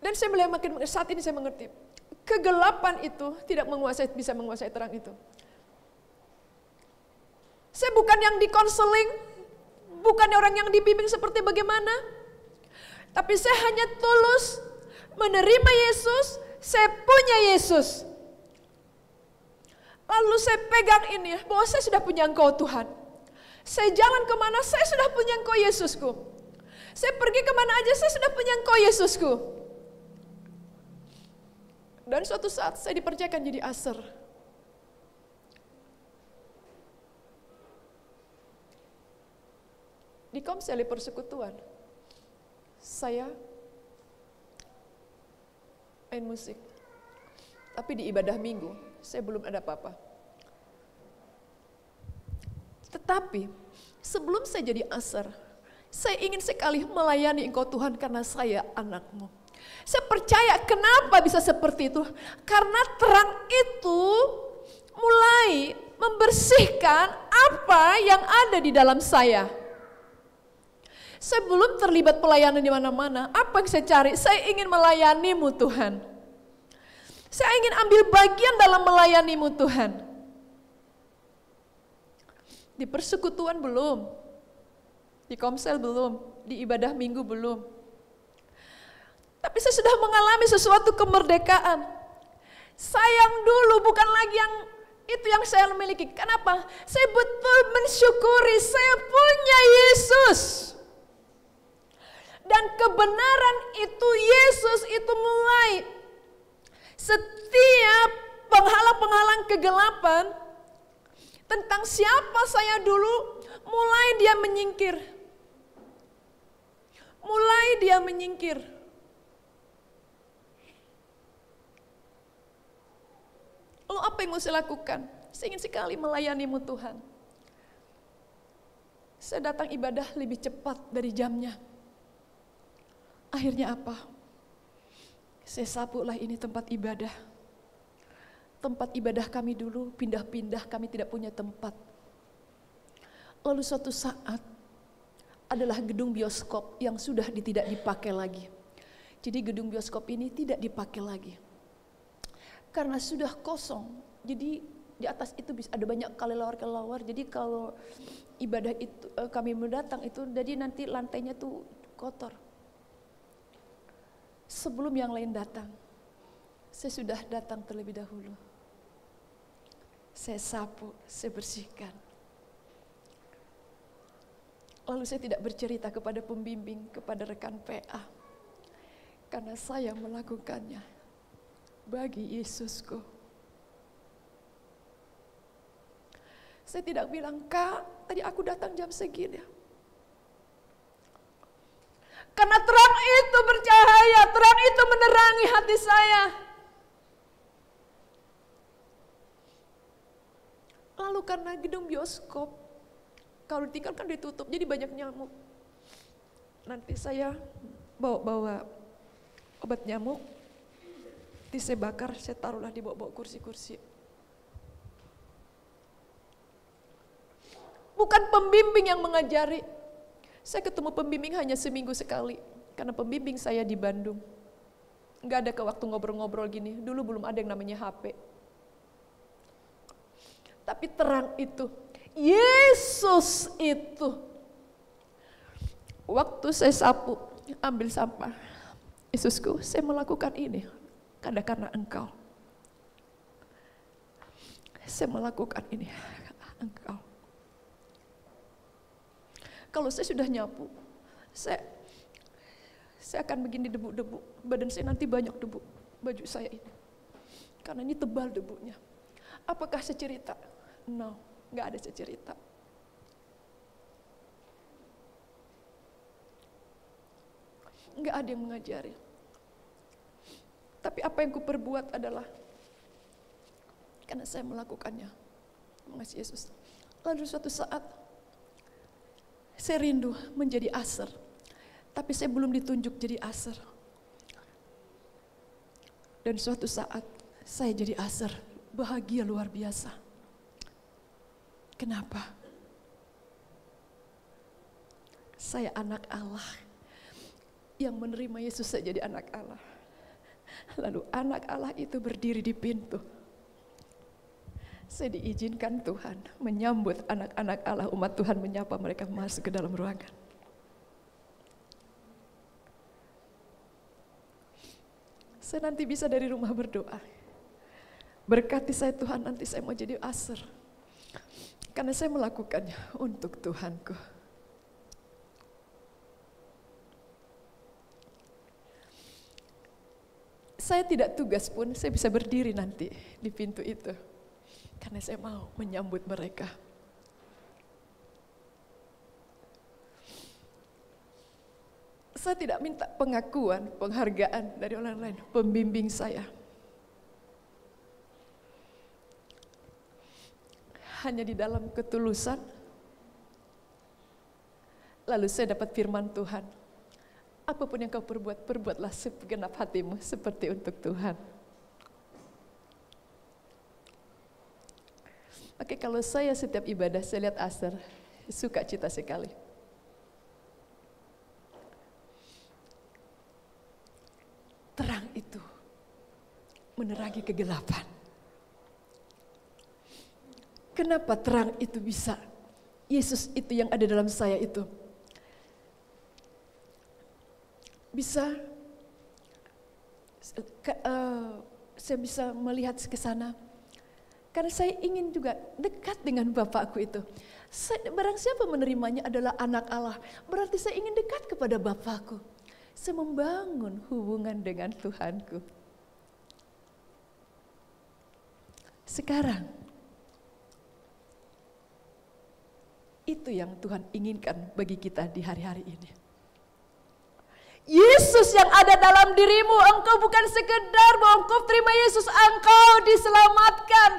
Dan saya melihat makin saat ini saya mengerti. Kegelapan itu tidak bisa menguasai terang itu. Saya bukan yang dikonseling, bukan orang yang dibimbing seperti bagaimana. Tapi saya hanya tulus menerima Yesus, saya punya Yesus. Lalu saya pegang ini, bahwa saya sudah punya Engkau Tuhan. Saya jalan kemana, saya sudah punya Engkau Yesusku. Saya pergi kemana aja, saya sudah punya Engkau Yesusku. Dan suatu saat saya dipercayakan jadi Asher. Di Komsel Persekutuan, saya main musik. Tapi di ibadah minggu, saya belum ada apa-apa. Tetapi sebelum saya jadi Asher, saya ingin sekali melayani Engkau Tuhan karena saya anak-Mu. Saya percaya kenapa bisa seperti itu. Karena terang itu mulai membersihkan apa yang ada di dalam saya. Saya belum terlibat pelayanan di mana-mana. Apa yang saya cari? Saya ingin melayani-Mu Tuhan. Saya ingin ambil bagian dalam melayani-Mu Tuhan. Di persekutuan belum, di komsel belum, di ibadah minggu belum. Tapi saya sudah mengalami sesuatu kemerdekaan. Sayang dulu bukan lagi yang itu yang saya miliki. Kenapa? Saya betul mensyukuri saya punya Yesus. Dan kebenaran itu, Yesus itu mulai setiap penghalang-penghalang kegelapan tentang siapa saya dulu, mulai dia menyingkir. Mulai dia menyingkir. Lalu apa yang mau saya lakukan? Saya ingin sekali melayani-Mu Tuhan. Saya datang ibadah lebih cepat dari jamnya. Akhirnya apa? Saya sapulah ini tempat ibadah. Tempat ibadah kami dulu pindah-pindah, kami tidak punya tempat. Lalu suatu saat adalah gedung bioskop yang sudah tidak dipakai lagi. Jadi gedung bioskop ini tidak dipakai lagi. Karena sudah kosong. Jadi di atas itu bisa ada banyak kelelawar-kelelawar. Jadi kalau ibadah itu kami mendatang itu, jadi nanti lantainya tuh kotor. Sebelum yang lain datang, saya sudah datang terlebih dahulu. Saya sapu, saya bersihkan. Lalu saya tidak bercerita kepada pembimbing, kepada rekan PA. Karena saya melakukannya bagi Yesusku. Saya tidak bilang, Kak, tadi aku datang jam segini. Karena terang itu bercahaya, terang itu menerangi hati saya. Lalu karena gedung bioskop, kalau ditinggal kan ditutup, jadi banyak nyamuk. Nanti saya bawa obat nyamuk, nanti saya bakar, saya taruhlah di bawah kursi-kursi. Bukan pembimbing yang mengajari. Saya ketemu pembimbing hanya seminggu sekali, karena pembimbing saya di Bandung. Nggak ada ke waktu ngobrol-ngobrol gini, dulu belum ada yang namanya HP. Tapi terang itu, Yesus itu. Waktu saya sapu, ambil sampah. Yesusku, saya melakukan ini karena Engkau. Saya melakukan ini karena Engkau. Kalau saya sudah nyapu, saya akan begini debu-debu. Badan saya nanti banyak debu, baju saya ini. Karena ini tebal debunya. Apakah saya cerita? No, gak ada saya cerita. Gak ada yang mengajari. Tapi apa yang kuperbuat adalah karena saya melakukannya, mengasihi Yesus. Lalu suatu saat saya rindu menjadi aser, tapi saya belum ditunjuk jadi aser. Dan suatu saat saya jadi aser, bahagia luar biasa. Kenapa? Saya anak Allah yang menerima Yesus saya jadi anak Allah. Lalu anak Allah itu berdiri di pintu. Saya diizinkan Tuhan menyambut anak-anak Allah, umat Tuhan, menyapa mereka masuk ke dalam ruangan. Saya nanti bisa dari rumah berdoa. Berkati saya Tuhan, nanti saya mau jadi aser. Karena saya melakukannya untuk Tuhanku. Saya tidak tugas pun, saya bisa berdiri nanti di pintu itu. Karena saya mau menyambut mereka. Saya tidak minta pengakuan, penghargaan dari orang lain, pembimbing saya. Hanya di dalam ketulusan, lalu saya dapat firman Tuhan. Apapun yang kau perbuat, perbuatlah segenap hatimu seperti untuk Tuhan. Oke, kalau saya setiap ibadah, saya lihat aser, suka cita sekali. Terang itu menerangi kegelapan. Kenapa terang itu bisa? Yesus itu yang ada dalam saya itu bisa, saya bisa melihat ke sana. Karena saya ingin juga dekat dengan Bapakku itu. Barang siapa menerimanya adalah anak Allah. Berarti saya ingin dekat kepada Bapakku. Saya membangun hubungan dengan Tuhanku. Sekarang, itu yang Tuhan inginkan bagi kita di hari-hari ini. Yesus yang ada dalam dirimu, engkau bukan sekedar bahwa engkau terima Yesus, engkau diselamatkan.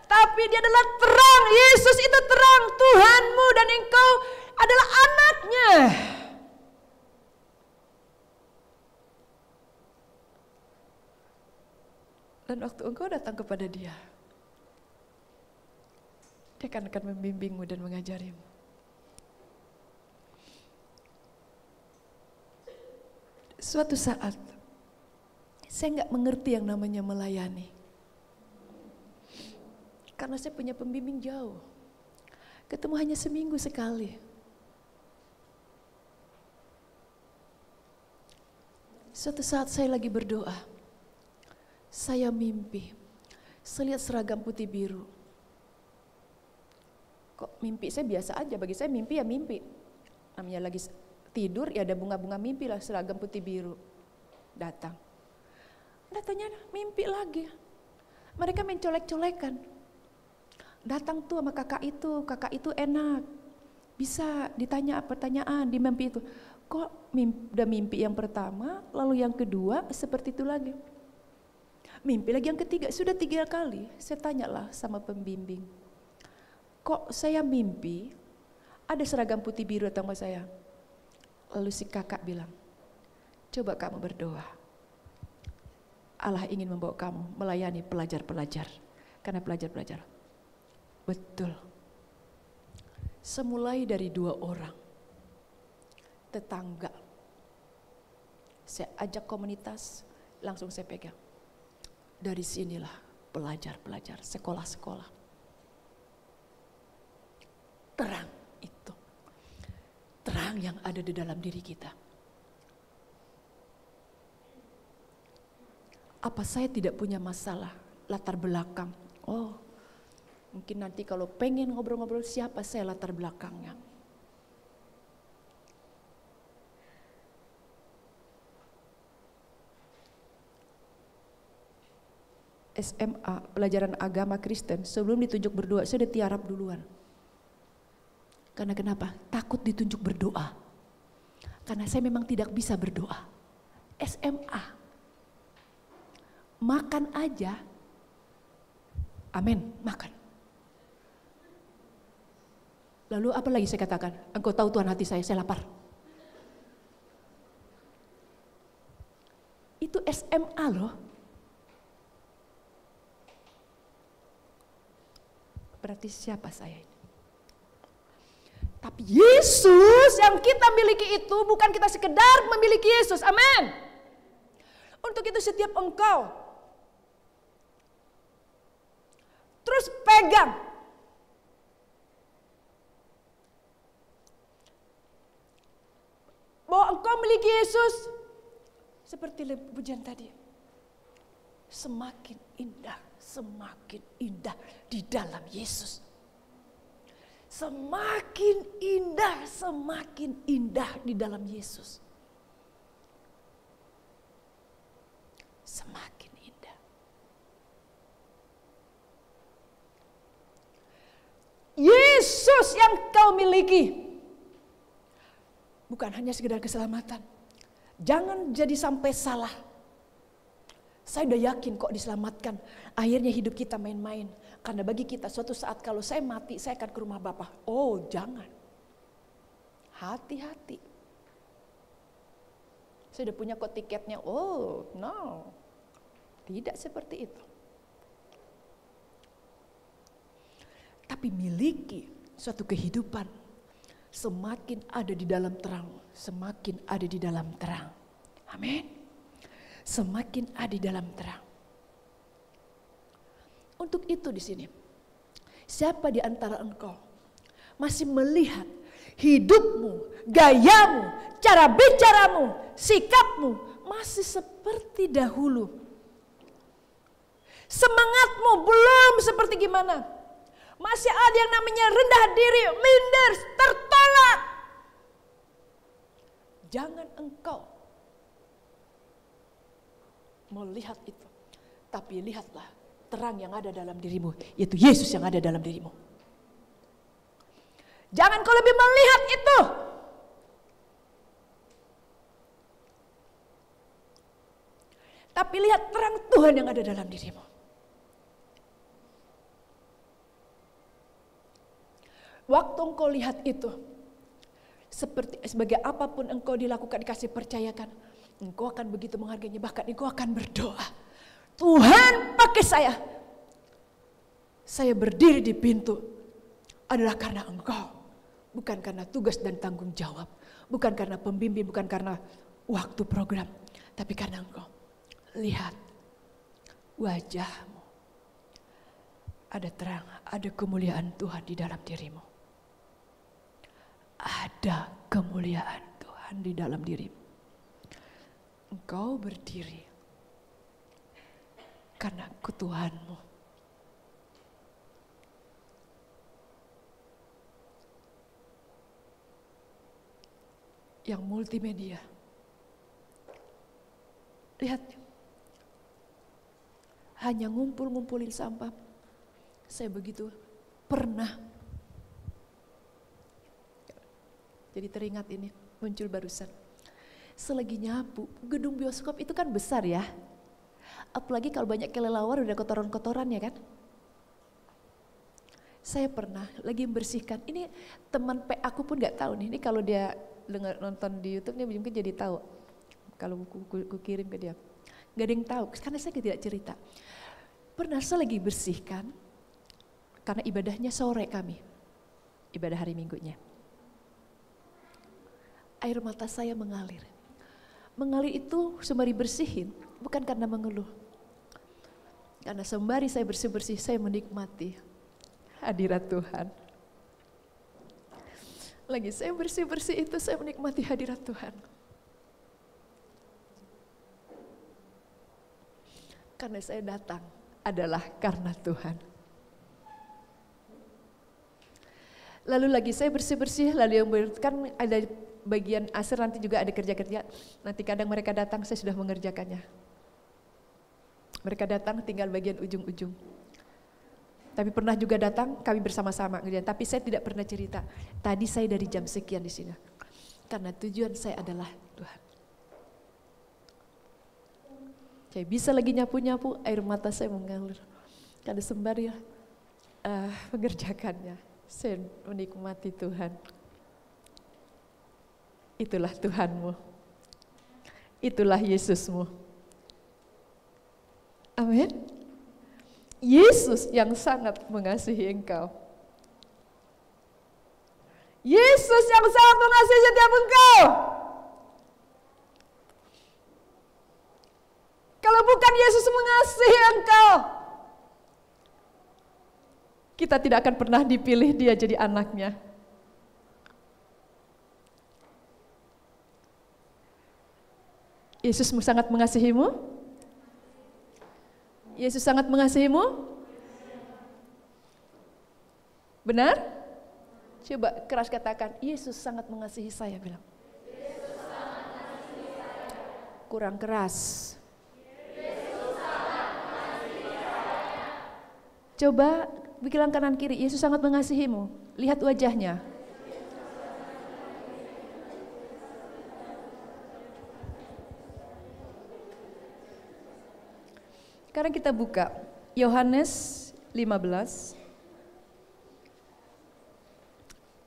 Tapi dia adalah terang, Yesus itu terang, Tuhanmu, dan engkau adalah anaknya. Dan waktu engkau datang kepada dia akan membimbingmu dan mengajarimu. Suatu saat, saya nggak mengerti yang namanya melayani. Karena saya punya pembimbing jauh. Ketemu hanya seminggu sekali. Suatu saat saya lagi berdoa. Saya mimpi. Saya lihat seragam putih biru. Kok mimpi saya biasa aja, bagi saya mimpi ya mimpi. Namanya lagi tidur ya ada bunga-bunga mimpi lah, seragam putih biru. Datang. Datanya mimpi lagi. Mereka mencolek-colekan. Datang tuh sama kakak itu enak. Bisa ditanya pertanyaan di mimpi itu. Kok udah mimpi yang pertama, lalu yang kedua seperti itu lagi. Mimpi lagi yang ketiga, sudah 3 kali. Saya tanyalah sama pembimbing. Kok saya mimpi ada seragam putih biru sama saya. Lalu si kakak bilang, coba kamu berdoa. Allah ingin membawa kamu melayani pelajar-pelajar. Karena pelajar-pelajar. Betul. Semulai dari 2 orang. Tetangga. Saya ajak komunitas, langsung saya pegang. Dari sinilah pelajar-pelajar, sekolah-sekolah. Terang itu. Terang yang ada di dalam diri kita. Apa saya tidak punya masalah latar belakang? Oh, mungkin nanti kalau pengen ngobrol-ngobrol siapa saya latar belakangnya. SMA, pelajaran agama Kristen, sebelum ditunjuk berdoa, saya udah tiarap duluan. Karena kenapa? Takut ditunjuk berdoa. Karena saya memang tidak bisa berdoa. SMA. Makan aja. Amin, makan. Lalu apa lagi saya katakan? Engkau tahu Tuhan hati saya lapar. Itu SMA loh. Berarti siapa saya ini? Tapi Yesus yang kita miliki itu bukan kita sekedar memiliki Yesus. Amin. Untuk itu setiap engkau terus pegang. Bahwa engkau memiliki Yesus. Seperti pujian tadi. Semakin indah di dalam Yesus. Semakin indah di dalam Yesus. Semakin indah. Yesus yang kau miliki bukan hanya sekedar keselamatan. Jangan jadi sampai salah. Saya udah yakin kok diselamatkan. Akhirnya hidup kita main-main. Karena bagi kita suatu saat kalau saya mati, saya akan ke rumah Bapa. Oh jangan. Hati-hati. Saya udah punya kok tiketnya. Oh no. Tidak seperti itu. Tapi miliki suatu kehidupan. Semakin ada di dalam terang. Semakin ada di dalam terang. Amin. Semakin ada di dalam terang. Untuk itu di sini, siapa di antara engkau masih melihat hidupmu, gayamu, cara bicaramu, sikapmu masih seperti dahulu? Semangatmu belum seperti gimana? Masih ada yang namanya rendah diri, minder, tertolak. Jangan engkau melihat itu, tapi lihatlah terang yang ada dalam dirimu, yaitu Yesus yang ada dalam dirimu. Jangan kau lebih melihat itu. Tapi lihat terang Tuhan yang ada dalam dirimu. Waktu engkau lihat itu, sebagai apapun engkau dilakukan, dikasih percayakan, engkau akan begitu menghargainya, bahkan engkau akan berdoa, Tuhan pakai saya. Saya berdiri di pintu adalah karena engkau, bukan karena tugas dan tanggung jawab, bukan karena pembimbing, bukan karena waktu program, tapi karena engkau. Lihat wajahmu, ada terang, ada kemuliaan Tuhan di dalam dirimu. Ada kemuliaan Tuhan di dalam dirimu. Engkau berdiri karena Tuhanmu. Yang multimedia. Lihat, hanya ngumpulin sampah. Saya begitu pernah. Jadi teringat ini, muncul barusan. Selagi nyapu, gedung bioskop itu kan besar ya. Apalagi kalau banyak kelelawar udah kotoran-kotoran ya kan. Saya pernah lagi membersihkan, ini teman P aku pun gak tahu nih, ini kalau dia nonton di YouTube dia mungkin jadi tahu. Kalau ku kirim ke dia. Gak ada yang tahu, karena saya tidak cerita. Pernah saya lagi bersihkan, karena ibadahnya sore kami. Ibadah hari Minggunya. Air mata saya mengalir. Mengalir itu sembari bersihin, bukan karena mengeluh. Karena sembari saya bersih-bersih, saya menikmati hadirat Tuhan. Lagi saya bersih-bersih itu, saya menikmati hadirat Tuhan. Karena saya datang adalah karena Tuhan. Lalu lagi saya bersih-bersih, lalu yang kan ada bagian asar, nanti juga ada kerja-kerja. Nanti kadang mereka datang, saya sudah mengerjakannya. Mereka datang tinggal bagian ujung-ujung. Tapi pernah juga datang, kami bersama-sama ngerjain. Tapi saya tidak pernah cerita. Tadi saya dari jam sekian di sini. Karena tujuan saya adalah Tuhan. Saya bisa lagi nyapu-nyapu, air mata saya mengalir. Karena sembari mengerjakannya, saya menikmati Tuhan. Itulah Tuhanmu. Itulah Yesusmu. Amin. Yesus yang sangat mengasihi engkau. Yesus yang sangat mengasihi setiap engkau. Kalau bukan Yesus mengasihi engkau, kita tidak akan pernah dipilih dia jadi anaknya. Yesus sangat mengasihimu? Yesus sangat mengasihimu? Benar? Coba keras katakan, Yesus sangat mengasihi saya, bilang. Yesus sangat mengasihi saya. Kurang keras. Yesus sangat mengasihi saya. Coba bilang kanan kiri, Yesus sangat mengasihimu. Lihat wajahnya. Sekarang kita buka Yohanes 15.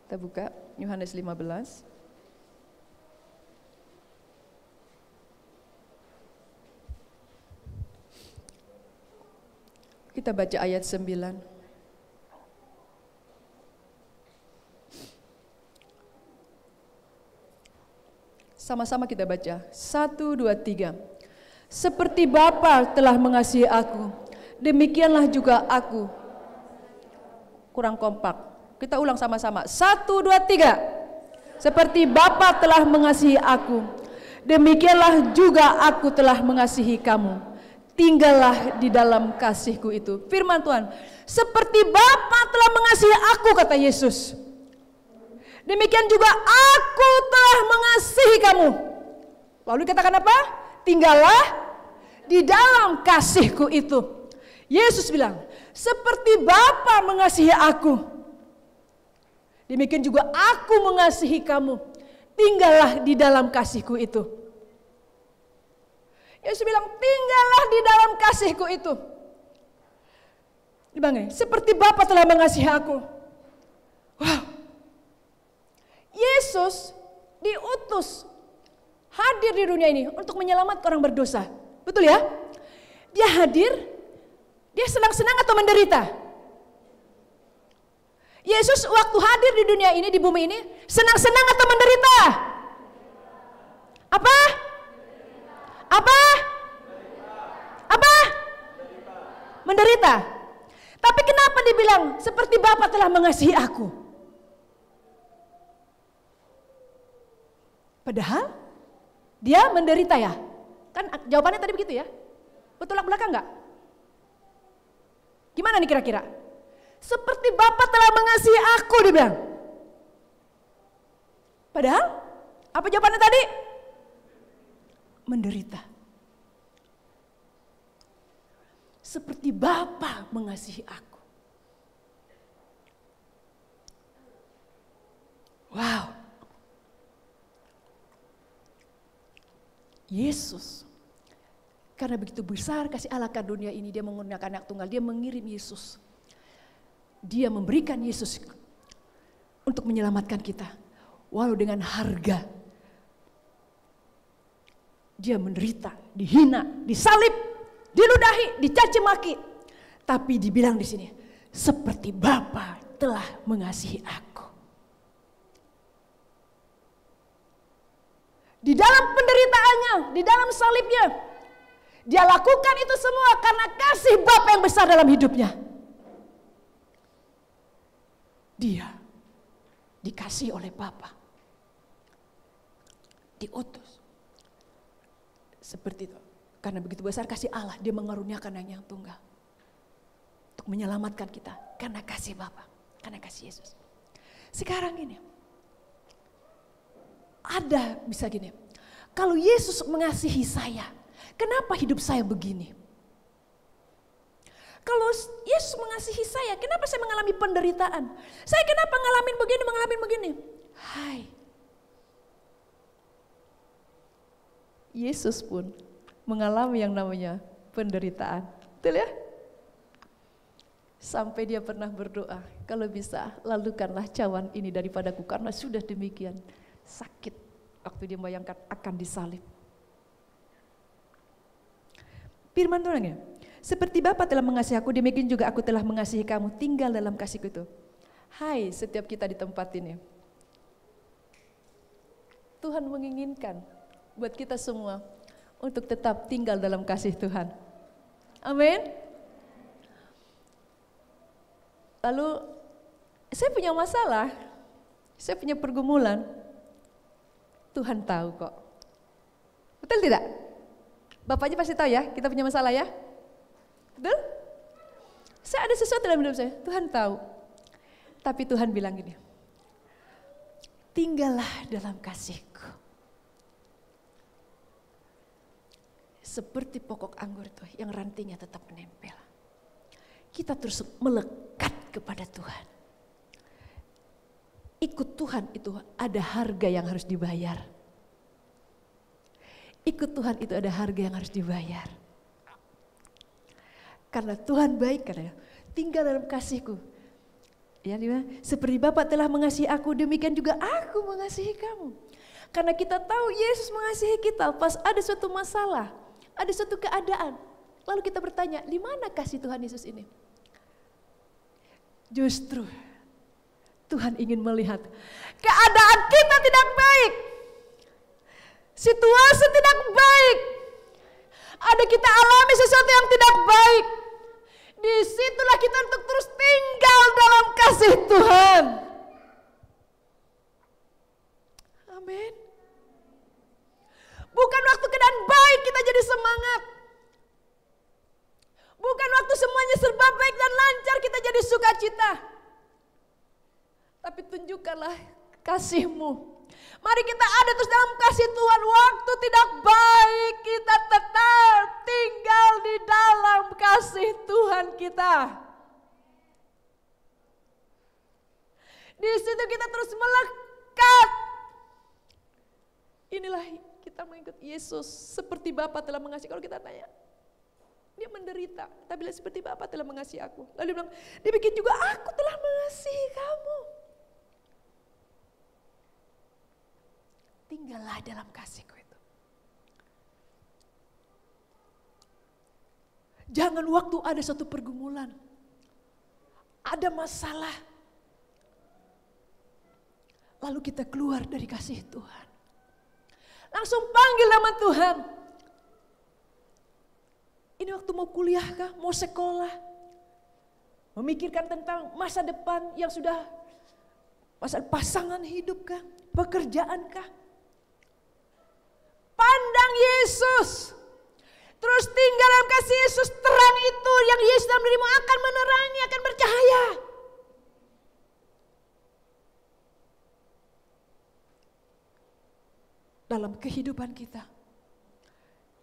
Kita buka Yohanes 15. Kita baca ayat 9. Sama-sama kita baca. 1, 2, 3. Seperti Bapa telah mengasihi aku, demikianlah juga aku. Kurang kompak. Kita ulang sama-sama. 1, 2, 3. Seperti Bapa telah mengasihi aku, demikianlah juga aku telah mengasihi kamu. Tinggallah di dalam kasihku itu. Firman Tuhan. Seperti Bapa telah mengasihi aku, kata Yesus, demikian juga aku telah mengasihi kamu. Lalu dikatakan apa? Tinggallah di dalam kasihku itu. Yesus bilang, seperti Bapa mengasihi aku, demikian juga aku mengasihi kamu. Tinggallah di dalam kasihku itu. Yesus bilang, tinggallah di dalam kasihku itu. Dibangun, seperti Bapa telah mengasihi aku. Wow. Yesus diutus hadir di dunia ini untuk menyelamatkan orang berdosa. Betul ya? Dia hadir, dia senang-senang atau menderita? Yesus waktu hadir di dunia ini, di bumi ini, senang-senang atau menderita? Apa? Apa? Apa? Menderita. Tapi kenapa dibilang seperti Bapa telah mengasihi aku? Padahal dia menderita ya. Kan jawabannya tadi begitu ya. Bertolak belakang enggak? Gimana nih kira-kira? Seperti Bapa telah mengasihi aku, dia bilang. Padahal apa jawabannya tadi? Menderita. Seperti Bapa mengasihi aku. Wow. Yesus, karena begitu besar kasih Allah ke dunia ini, dia menggunakan anak tunggal, dia mengirim Yesus. Dia memberikan Yesus untuk menyelamatkan kita. Walau dengan harga. Dia menderita, dihina, disalib, diludahi, dicaci maki. Tapi dibilang di sini, seperti Bapa telah mengasihi aku. Di dalam penderitaannya, di dalam salibnya, dia lakukan itu semua karena kasih Bapa yang besar dalam hidupnya. Dia dikasih oleh Bapa, diutus seperti itu. Karena begitu besar kasih Allah, dia mengaruniakan yang tunggal untuk menyelamatkan kita karena kasih Bapa, karena kasih Yesus. Sekarang ini ada bisa gini, kalau Yesus mengasihi saya, kenapa hidup saya begini? Kalau Yesus mengasihi saya, kenapa saya mengalami penderitaan? Saya kenapa mengalami begini? Hai, Yesus pun mengalami yang namanya penderitaan. Betul ya? Sampai dia pernah berdoa, kalau bisa lalukanlah cawan ini daripadaku karena sudah demikian sakit waktu dia membayangkan akan disalib. Firman Tuhan ya, seperti Bapa telah mengasihi aku, demikian juga aku telah mengasihi kamu, tinggal dalam kasihku itu. Hai setiap kita di tempat ini, Tuhan menginginkan buat kita semua untuk tetap tinggal dalam kasih Tuhan. Amin. Lalu saya punya masalah, saya punya pergumulan, Tuhan tahu kok. Betul tidak? Bapaknya pasti tahu ya, kita punya masalah ya. Betul? Saya ada sesuatu dalam hidup saya, Tuhan tahu. Tapi Tuhan bilang gini, tinggallah dalam kasihku. Seperti pokok anggur itu yang rantingnya tetap menempel. Kita terus melekat kepada Tuhan. Ikut Tuhan itu ada harga yang harus dibayar. Ikut Tuhan itu ada harga yang harus dibayar. Karena Tuhan baik, karena tinggal dalam kasihku. Ya, seperti Bapa telah mengasihi aku, demikian juga aku mengasihi kamu. Karena kita tahu Yesus mengasihi kita, pas ada suatu masalah, ada suatu keadaan, lalu kita bertanya, di mana kasih Tuhan Yesus ini? Justru Tuhan ingin melihat keadaan kita tidak baik, situasi tidak baik, ada kita alami sesuatu yang tidak baik. Disitulah kita untuk terus tinggal dalam kasih Tuhan. Amin. Bukan waktu keadaan baik kita jadi semangat. Bukan waktu semuanya serba baik dan lancar kita jadi sukacita. Tapi tunjukkanlah kasih-Mu. Mari kita ada terus dalam kasih Tuhan. Waktu tidak baik kita tetap tinggal di dalam kasih Tuhan kita. Di situ kita terus melekat. Inilah kita mengikut Yesus seperti Bapa telah mengasihi. Kalau kita tanya, dia menderita, tapi seperti Bapa telah mengasihi aku. Lalu dia bilang, demikian juga aku telah mengasihi kamu. Tinggallah dalam kasih-Ku itu. Jangan waktu ada suatu pergumulan, ada masalah, lalu kita keluar dari kasih Tuhan. Langsung panggil nama Tuhan. Ini waktu mau kuliah kah? Mau sekolah? Memikirkan tentang masa depan yang sudah, masa pasangan hidup kah? Pekerjaan kah? Pandang Yesus. Terus tinggal dalam kasih Yesus. Terang itu yang Yesus dalam dirimu akan menerangi, akan bercahaya. Dalam kehidupan kita,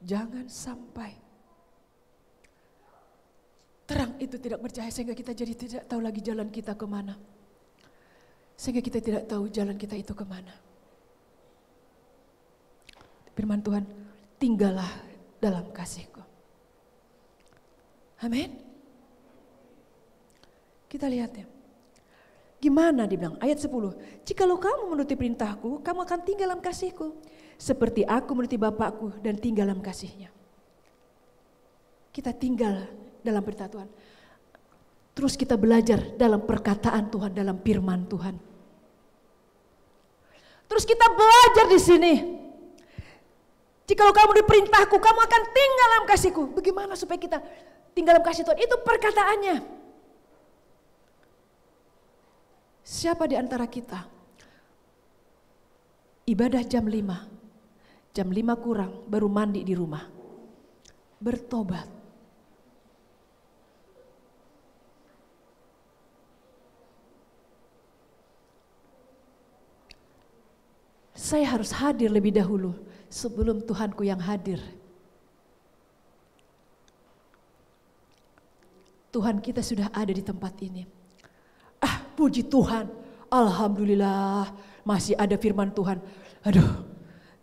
jangan sampai terang itu tidak bercahaya sehingga kita jadi tidak tahu lagi jalan kita kemana. Sehingga kita tidak tahu jalan kita itu kemana. Firman Tuhan, tinggallah dalam kasih-Ku. Amin. Kita lihat ya. Gimana dibilang? Ayat 10. Jikalau kamu menuruti perintahku, kamu akan tinggal dalam kasih-Ku. Seperti aku menuruti Bapakku dan tinggal dalam kasih-Nya. Kita tinggal dalam perintah Tuhan. Terus kita belajar dalam perkataan Tuhan, dalam firman Tuhan. Terus kita belajar di sini. Jikalau kamu diperintahku, kamu akan tinggal dalam kasih-Ku. Bagaimana supaya kita tinggal dalam kasih Tuhan? Itu perkataannya. Siapa di antara kita ibadah jam 5, jam 5 kurang baru mandi di rumah, bertobat. Saya harus hadir lebih dahulu sebelum Tuhanku yang hadir. Tuhan kita sudah ada di tempat ini. Puji Tuhan, alhamdulillah masih ada firman Tuhan. Aduh,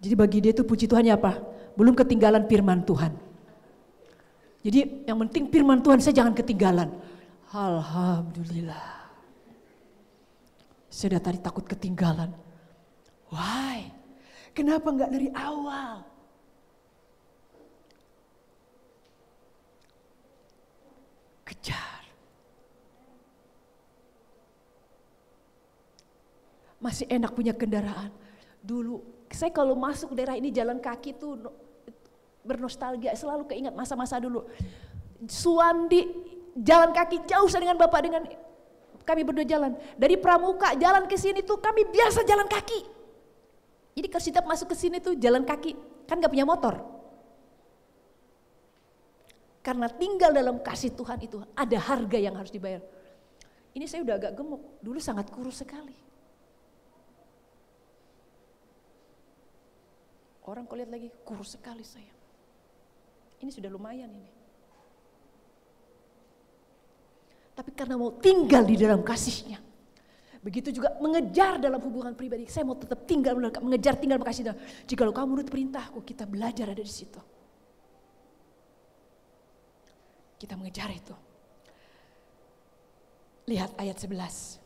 jadi bagi dia itu puji Tuhannya apa? Belum ketinggalan firman Tuhan. Jadi yang penting firman Tuhan saya jangan ketinggalan. Alhamdulillah. Saya tadi takut ketinggalan. Why? Kenapa enggak dari awal? Kejar. Masih enak punya kendaraan. Dulu saya kalau masuk daerah ini jalan kaki tuh bernostalgia, selalu keingat masa-masa dulu. Suwandi jalan kaki jauh dengan Bapak, dengan kami berdua jalan. Dari Pramuka jalan ke sini tuh kami biasa jalan kaki. Jadi kalau setiap masuk ke sini tuh jalan kaki, kan gak punya motor. Karena tinggal dalam kasih Tuhan itu ada harga yang harus dibayar. Ini saya udah agak gemuk, dulu sangat kurus sekali. Orang kalau lihat lagi kurus sekali saya. Ini sudah lumayan ini. Tapi karena mau tinggal di dalam kasih-Nya. Begitu juga mengejar dalam hubungan pribadi. Saya mau tetap tinggal, mengejar tinggal kasih-Nya. Jikalau kamu menurut perintahku, kita belajar ada di situ. Kita mengejar itu. Lihat ayat 11.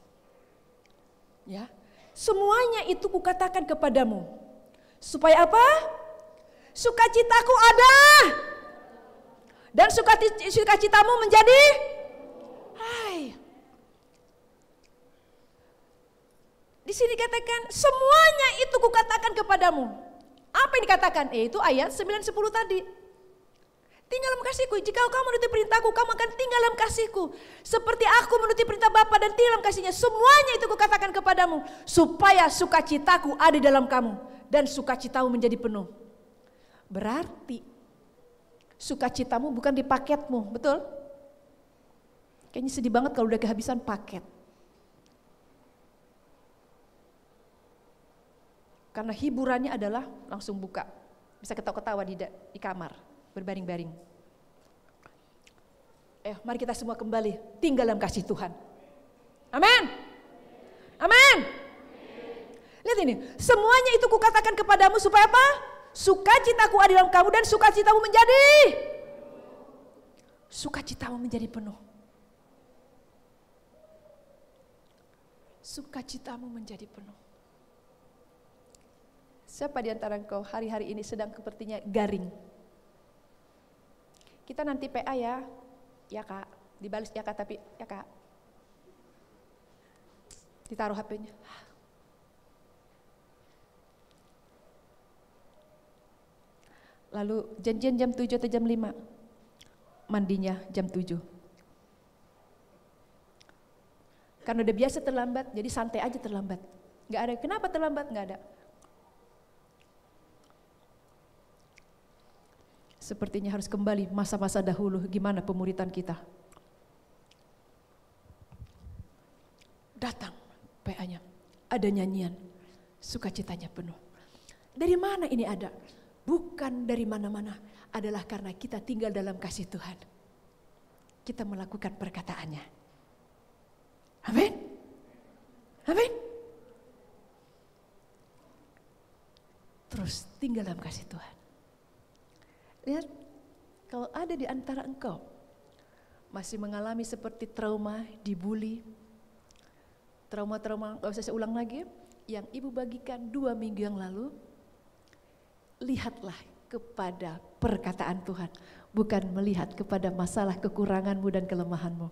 Ya, semuanya itu kukatakan kepadamu. Supaya apa? Sukacitaku ada. Dan sukacitamu menjadi hai. Di sini katakan semuanya itu kukatakan kepadamu. Apa yang dikatakan? Itu ayat 9-10 tadi. Tinggal dalam kasihku. Jika kamu menuruti perintahku, kamu akan tinggal dalam kasihku. Seperti aku menuruti perintah Bapa dan tinggal dalam kasihnya. Semuanya itu kukatakan kepadamu, supaya sukacitaku ada dalam kamu dan sukacitamu menjadi penuh. Berarti sukacitamu bukan di paketmu, betul? Kayaknya sedih banget kalau udah kehabisan paket. Karena hiburannya adalah langsung buka. Bisa ketawa-ketawa di kamar, berbaring-baring. Mari kita semua kembali tinggal dalam kasih Tuhan. Amin. Amin. Lihat ini, semuanya itu kukatakan kepadamu supaya apa? Sukacitaku ada dalam kamu dan sukacitamu menjadi penuh. Sukacitamu menjadi penuh. Siapa di antara engkau hari-hari ini sedang sepertinya garing? Kita nanti PA ya. Ya Kak, dibalas ya Kak, tapi ya Kak. Ditaruh HP-nya. Lalu janjian jam 7 atau jam 5. Mandinya jam 7. Karena udah biasa terlambat, jadi santai aja terlambat. Gak ada, kenapa terlambat? Gak ada. Sepertinya harus kembali masa-masa dahulu, gimana pemuritan kita. Datang PA-nya, ada nyanyian, sukacitanya penuh. Dari mana ini ada? Bukan dari mana-mana, adalah karena kita tinggal dalam kasih Tuhan. Kita melakukan perkataannya. Amin. Amin. Terus tinggal dalam kasih Tuhan. Lihat, kalau ada di antara engkau masih mengalami seperti trauma, dibully, trauma-trauma gak usah saya ulang lagi, yang ibu bagikan 2 minggu yang lalu, lihatlah kepada perkataan Tuhan, bukan melihat kepada masalah kekuranganmu dan kelemahanmu.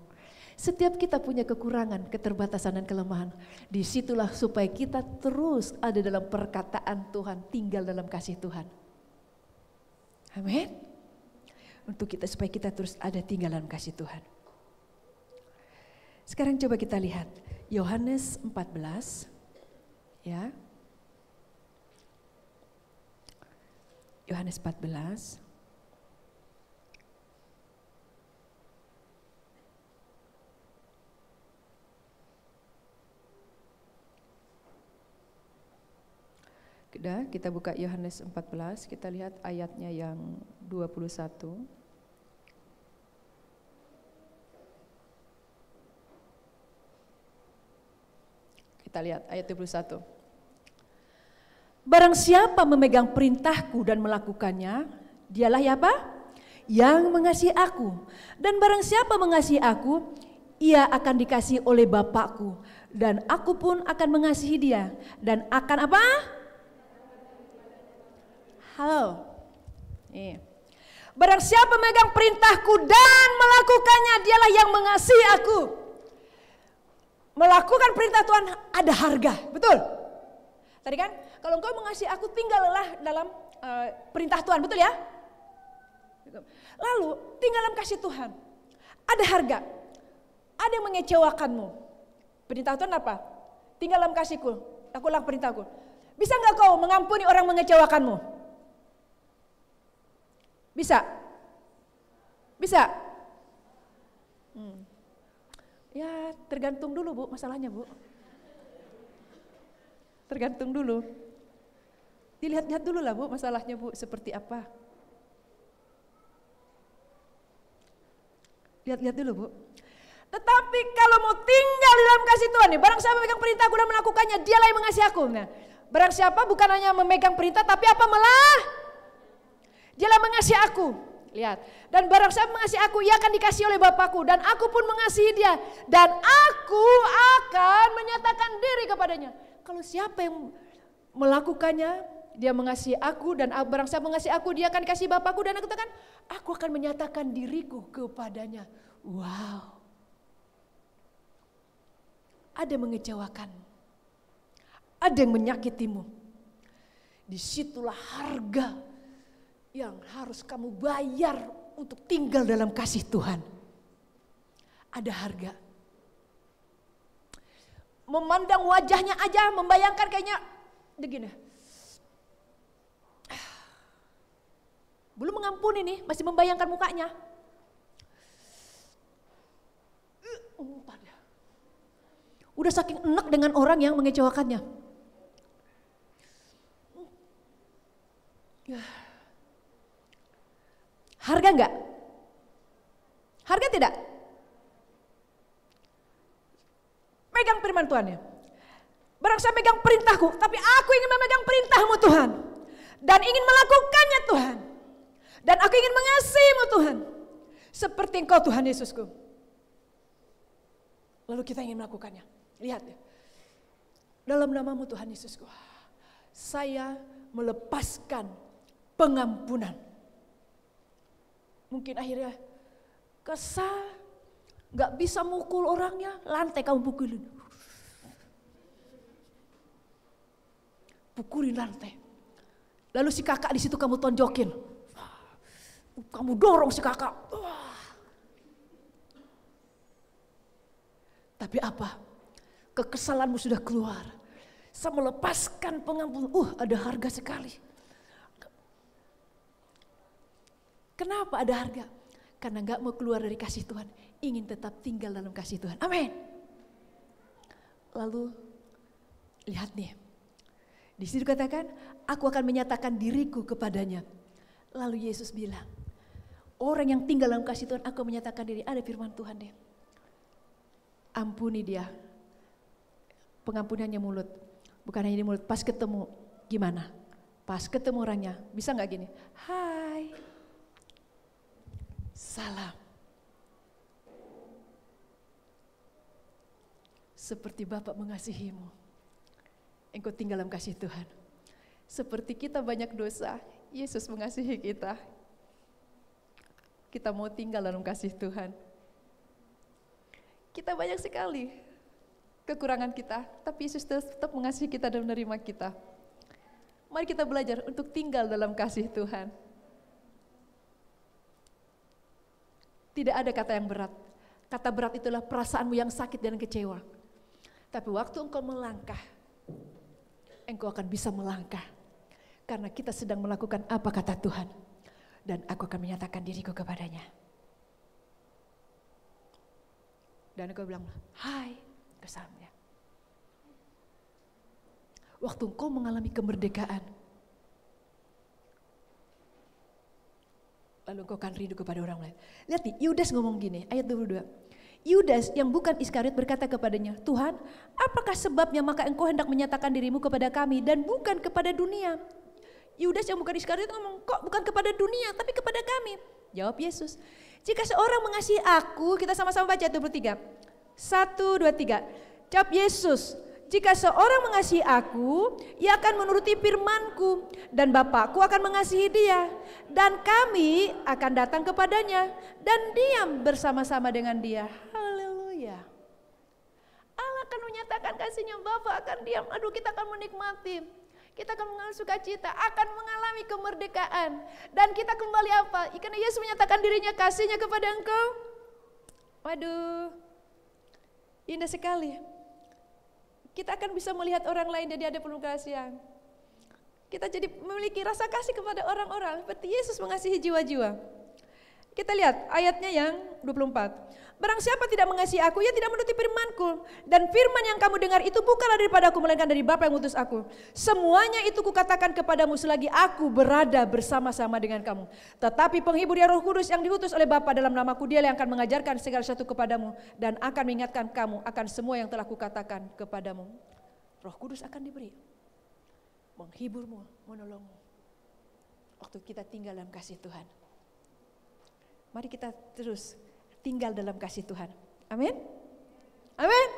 Setiap kita punya kekurangan, keterbatasan dan kelemahan. Disitulah supaya kita terus ada dalam perkataan Tuhan, tinggal dalam kasih Tuhan. Amin. Untuk kita supaya kita terus ada tinggal dalam kasih Tuhan. Sekarang coba kita lihat Yohanes 14. Ya. Yohanes 14. Kita buka Yohanes 14, kita lihat ayatnya yang 21. Kita lihat ayat 21. Barang siapa memegang perintahku dan melakukannya, dialah ya apa? Yang mengasihi aku. Dan barang siapa mengasihi aku, ia akan dikasihi oleh Bapakku. Dan aku pun akan mengasihi dia. Dan akan apa? Halo. Nih. Barang siapa memegang perintahku dan melakukannya, dialah yang mengasihi aku. Melakukan perintah Tuhan ada harga, betul? Tadi kan, kalau engkau mengasihi aku, tinggallah dalam perintah Tuhan, betul ya? Lalu tinggal dalam kasih Tuhan, ada harga. Ada yang mengecewakanmu. Perintah Tuhan apa? Tinggal dalam kasihku, lakukanlah perintahku. Bisa enggak kau mengampuni orang mengecewakanmu? Bisa? Bisa? Ya tergantung dulu Bu, masalahnya Bu. Tergantung dulu. Dilihat-lihat dulu lah Bu, masalahnya Bu seperti apa. Lihat-lihat dulu Bu. Tetapi kalau mau tinggal di dalam kasih Tuhan nih, barang siapa memegang perintahku dan melakukannya, dialah yang mengasihi aku. Nah, barang siapa bukan hanya memegang perintah, tapi apa malah? Dialah mengasihi aku. Lihat. Dan barang siapa mengasihi aku, ia akan dikasihi oleh Bapakku. Dan aku pun mengasihi dia. Dan aku akan menyatakan diri kepadanya. Kalau siapa yang melakukannya, dia mengasihi aku. Dan barang siapa mengasihi aku, dia akan dikasihi Bapakku. Dan aku katakan, aku akan menyatakan diriku kepadanya. Wow. Ada yang mengecewakanmu. Ada yang menyakitimu. Disitulah harga yang harus kamu bayar untuk tinggal dalam kasih Tuhan. Ada harga. Memandang wajahnya aja, membayangkan kayaknya begini. Belum mengampuni nih, masih membayangkan mukanya. Udah saking enak dengan orang yang mengecewakannya. Harga enggak? Harga tidak? Pegang firman Tuhan ya. Barang saya megang perintahku, tapi aku ingin memegang perintahmu Tuhan. Dan ingin melakukannya Tuhan. Dan aku ingin mengasihimu Tuhan. Seperti Engkau Tuhan Yesusku. Lalu kita ingin melakukannya. Lihat ya. Dalam namamu Tuhan Yesusku. Saya melepaskan pengampunan. Mungkin akhirnya kesal. Gak bisa mukul orangnya, lantai kamu pukulin. Pukulin lantai. Lalu si kakak di situ kamu tonjokin. Kamu dorong si kakak. Tapi apa? Kekesalanmu sudah keluar. Saya melepaskan pengampunan. Ada harga sekali. Kenapa ada harga? Karena gak mau keluar dari kasih Tuhan. Ingin tetap tinggal dalam kasih Tuhan. Amin. Lalu lihat nih. Di situ katakan, aku akan menyatakan diriku kepadanya. Lalu Yesus bilang, orang yang tinggal dalam kasih Tuhan, aku menyatakan diri. Ada firman Tuhan deh. Ampuni dia. Pengampunannya mulut. Bukan hanya di mulut, pas ketemu gimana? Pas ketemu orangnya, bisa gak gini? Hai. Salam. Seperti Bapa mengasihimu, engkau tinggal dalam kasih Tuhan. Seperti kita banyak dosa, Yesus mengasihi kita. Kita mau tinggal dalam kasih Tuhan. Kita banyak sekali kekurangan kita, tapi Yesus tetap mengasihi kita dan menerima kita. Mari kita belajar untuk tinggal dalam kasih Tuhan. Tidak ada kata yang berat. Kata berat itulah perasaanmu yang sakit dan kecewa. Tapi waktu engkau melangkah, engkau akan bisa melangkah. Karena kita sedang melakukan apa kata Tuhan. Dan aku akan menyatakan diriku kepadanya. Dan engkau bilang, hai, kesamnya. Waktu engkau mengalami kemerdekaan, lalu engkau akan rindu kepada orang lain. Lihat nih, Yudas ngomong gini, ayat 22. Yudas yang bukan Iskariot berkata kepadanya, Tuhan, apakah sebabnya maka engkau hendak menyatakan dirimu kepada kami dan bukan kepada dunia? Yudas yang bukan Iskariot ngomong, kok bukan kepada dunia tapi kepada kami? Jawab Yesus, jika seorang mengasihi aku, kita sama-sama baca 23. 1, 2, 3. Jawab Yesus, jika seorang mengasihi aku, ia akan menuruti firman-Ku dan Bapa-Ku akan mengasihi dia. Dan kami akan datang kepadanya dan diam bersama-sama dengan dia. Haleluya. Allah akan menyatakan kasih-Nya, Bapa akan diam. Aduh, kita akan menikmati. Kita akan mengalami sukacita, akan mengalami kemerdekaan. Dan kita kembali apa? Karena Yesus menyatakan dirinya kasih-Nya kepada engkau. Waduh, indah sekali. Kita akan bisa melihat orang lain dan dia ada penuh kasihan. Kita jadi memiliki rasa kasih kepada orang-orang seperti Yesus mengasihi jiwa-jiwa. Kita lihat ayatnya yang 24. Barang siapa tidak mengasihi aku, ia tidak menuruti firman-Ku. Dan firman yang kamu dengar itu bukanlah daripada aku, melainkan dari Bapa yang mengutus aku. Semuanya itu kukatakan kepadamu selagi aku berada bersama-sama dengan kamu. Tetapi penghibur ya Roh Kudus yang diutus oleh Bapa dalam namaku, dia yang akan mengajarkan segala sesuatu kepadamu. Dan akan mengingatkan kamu akan semua yang telah kukatakan kepadamu. Roh Kudus akan diberi. Menghiburmu, menolongmu. Waktu kita tinggal dalam kasih Tuhan. Mari kita terus tinggal dalam kasih Tuhan. Amin. Amin.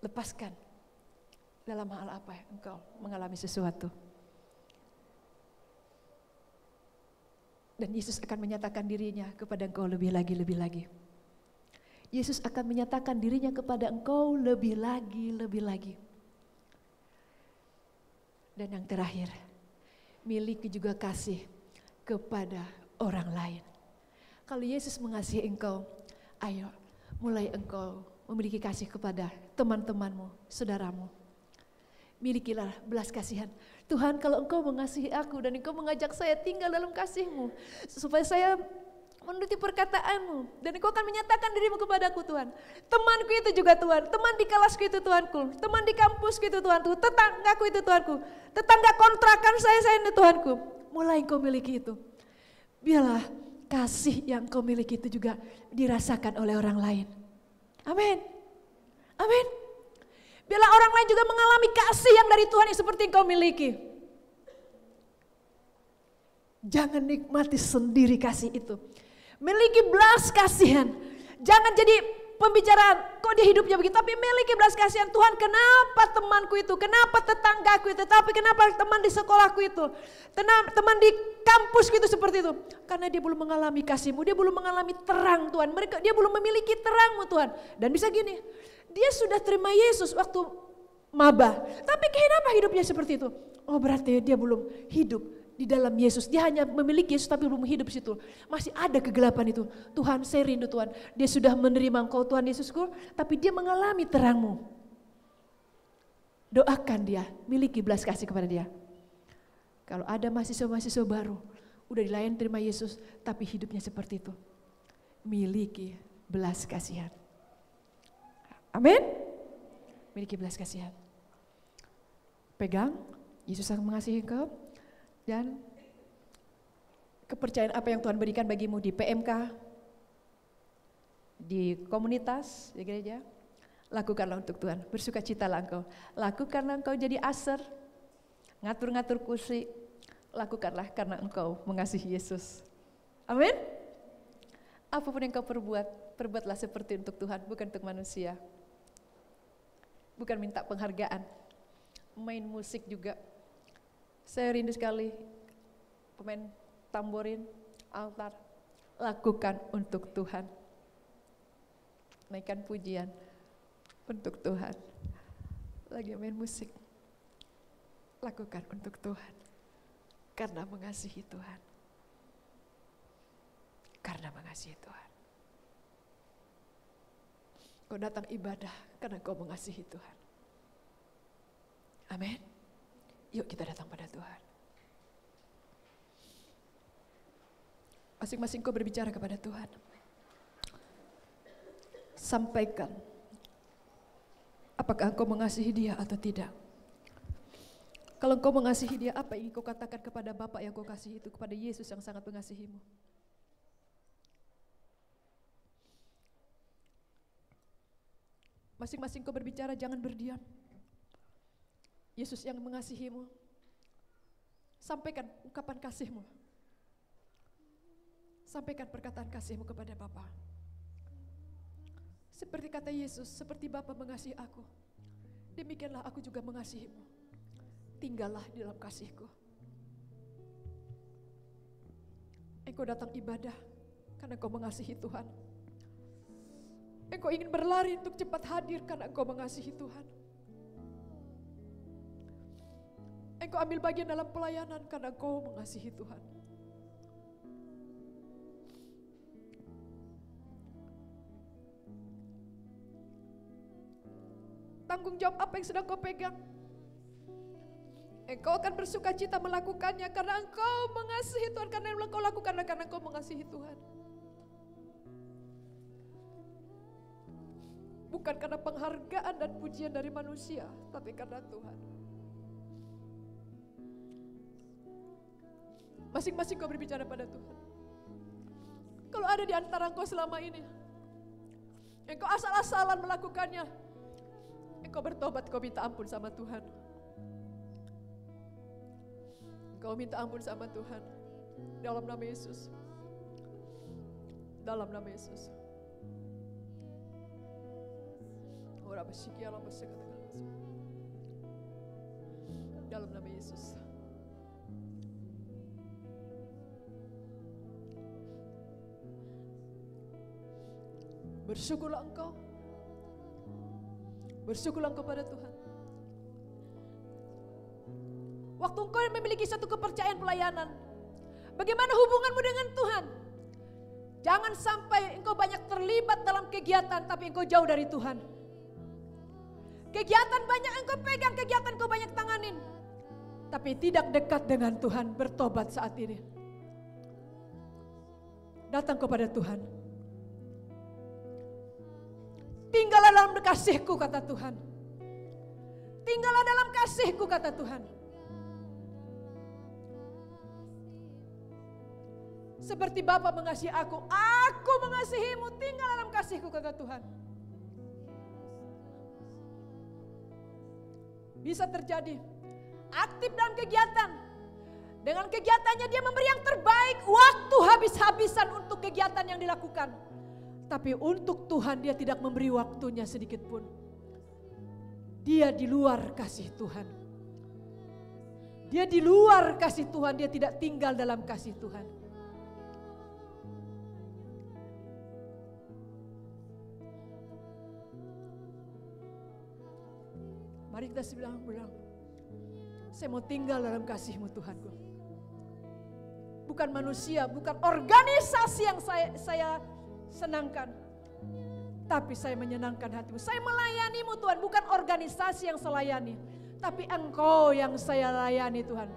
Lepaskan. Dalam hal apa engkau mengalami sesuatu. Dan Yesus akan menyatakan dirinya kepada engkau lebih lagi, lebih lagi. Yesus akan menyatakan dirinya kepada engkau lebih lagi, lebih lagi. Dan yang terakhir, miliki juga kasih kepada orang lain. Kalau Yesus mengasihi engkau, ayo mulai engkau memiliki kasih kepada teman-temanmu, saudaramu. Milikilah belas kasihan. Tuhan, kalau engkau mengasihi aku dan engkau mengajak saya tinggal dalam kasih-Mu, supaya saya menuruti perkataanmu, dan engkau akan menyatakan dirimu kepadaku Tuhan. Temanku itu juga Tuhan, teman di kelasku itu Tuhanku, teman di kampusku itu Tuhanku, tetanggaku itu Tuhanku, tetangga kontrakan saya itu Tuhanku. Mulai engkau miliki itu. Biarlah kasih yang engkau miliki itu juga dirasakan oleh orang lain. Amin. Amin. Biarlah orang lain juga mengalami kasih yang dari Tuhan yang seperti engkau miliki. Jangan nikmati sendiri kasih itu. Miliki belas kasihan. Jangan jadi pembicaraan, kok dia hidupnya begitu. Tapi miliki belas kasihan. Tuhan, kenapa temanku itu, kenapa tetanggaku itu, tapi kenapa teman di sekolahku itu, teman di kampusku itu seperti itu. Karena dia belum mengalami kasih-Mu, dia belum mengalami terang Tuhan. Dia belum memiliki terang-Mu Tuhan. Dan bisa gini, dia sudah terima Yesus waktu maba, tapi kenapa hidupnya seperti itu? Oh, berarti dia belum hidup di dalam Yesus. Dia hanya memiliki Yesus tapi belum hidup di situ. Masih ada kegelapan itu. Tuhan, saya rindu Tuhan. Dia sudah menerima Engkau Tuhan Yesusku, tapi dia mengalami terang-Mu. Doakan dia, miliki belas kasih kepada dia. Kalau ada mahasiswa-mahasiswa baru, udah dilayani terima Yesus, tapi hidupnya seperti itu. Miliki belas kasihan. Amin. Miliki belas kasihan. Pegang, Yesus akan mengasihi engkau. Dan kepercayaan apa yang Tuhan berikan bagimu di PMK, di komunitas, di gereja, lakukanlah untuk Tuhan. Bersukacitalah engkau. Lakukanlah engkau jadi aser, ngatur-ngatur kursi. Lakukanlah karena engkau mengasihi Yesus. Amin. Apapun yang kau perbuatlah seperti untuk Tuhan, bukan untuk manusia. Bukan minta penghargaan. Main musik juga. Saya rindu sekali pemain tamborin, altar. Lakukan untuk Tuhan. Naikkan pujian untuk Tuhan. Lagi main musik. Lakukan untuk Tuhan. Karena mengasihi Tuhan. Karena mengasihi Tuhan. Kau datang ibadah karena kau mengasihi Tuhan. Amin. Yuk kita datang pada Tuhan. Masing-masing kau berbicara kepada Tuhan. Sampaikan. Apakah engkau mengasihi dia atau tidak? Kalau engkau mengasihi dia, apa yang kau katakan kepada Bapa yang kau kasihi itu, kepada Yesus yang sangat mengasihimu? Masing-masing kau berbicara, jangan berdiam. Yesus yang mengasihimu, sampaikan ungkapan kasihmu. Sampaikan perkataan kasihmu kepada Bapa. Seperti kata Yesus, seperti Bapa mengasihi aku, demikianlah aku juga mengasihimu. Tinggallah di dalam kasihku. Engkau datang ibadah karena engkau mengasihi Tuhan. Engkau ingin berlari untuk cepat hadir karena engkau mengasihi Tuhan. Engkau ambil bagian dalam pelayanan karena engkau mengasihi Tuhan. Tanggung jawab apa yang sedang kau pegang? Engkau akan bersukacita melakukannya karena engkau mengasihi Tuhan. Karena yang engkau lakukanlah karena engkau mengasihi Tuhan. Bukan karena penghargaan dan pujian dari manusia, tapi karena Tuhan. Masing-masing kau berbicara pada Tuhan. Kalau ada di antara engkau selama ini, engkau asal-asalan melakukannya, engkau bertobat, kau minta ampun sama Tuhan. Kau minta ampun sama Tuhan. Dalam nama Yesus. Dalam nama Yesus. Dalam nama Yesus. Bersyukurlah engkau. Bersyukurlah engkau pada Tuhan. Waktu engkau memiliki satu kepercayaan pelayanan, bagaimana hubunganmu dengan Tuhan? Jangan sampai engkau banyak terlibat dalam kegiatan tapi engkau jauh dari Tuhan. Kegiatan banyak engkau pegang, kegiatan engkau banyak tanganin, tapi tidak dekat dengan Tuhan. Bertobat saat ini. Datang kepada Tuhan. Tinggallah dalam kasih-Ku, kata Tuhan. Tinggallah dalam kasih-Ku, kata Tuhan. Seperti Bapa mengasihi aku mengasihimu, tinggal dalam kasih-Ku, kata Tuhan. Bisa terjadi, aktif dalam kegiatan. Dengan kegiatannya dia memberi yang terbaik, waktu habis-habisan untuk kegiatan yang dilakukan. Tapi untuk Tuhan dia tidak memberi waktunya sedikit pun. Dia di luar kasih Tuhan. Dia di luar kasih Tuhan, dia tidak tinggal dalam kasih Tuhan. Mari kita bilang, saya mau tinggal dalam kasih-Mu Tuhanku. Bukan manusia, bukan organisasi yang saya senangkan. Tapi saya menyenangkan hati-Mu. Saya melayani-Mu Tuhan, bukan organisasi yang saya layani. Tapi Engkau yang saya layani Tuhan.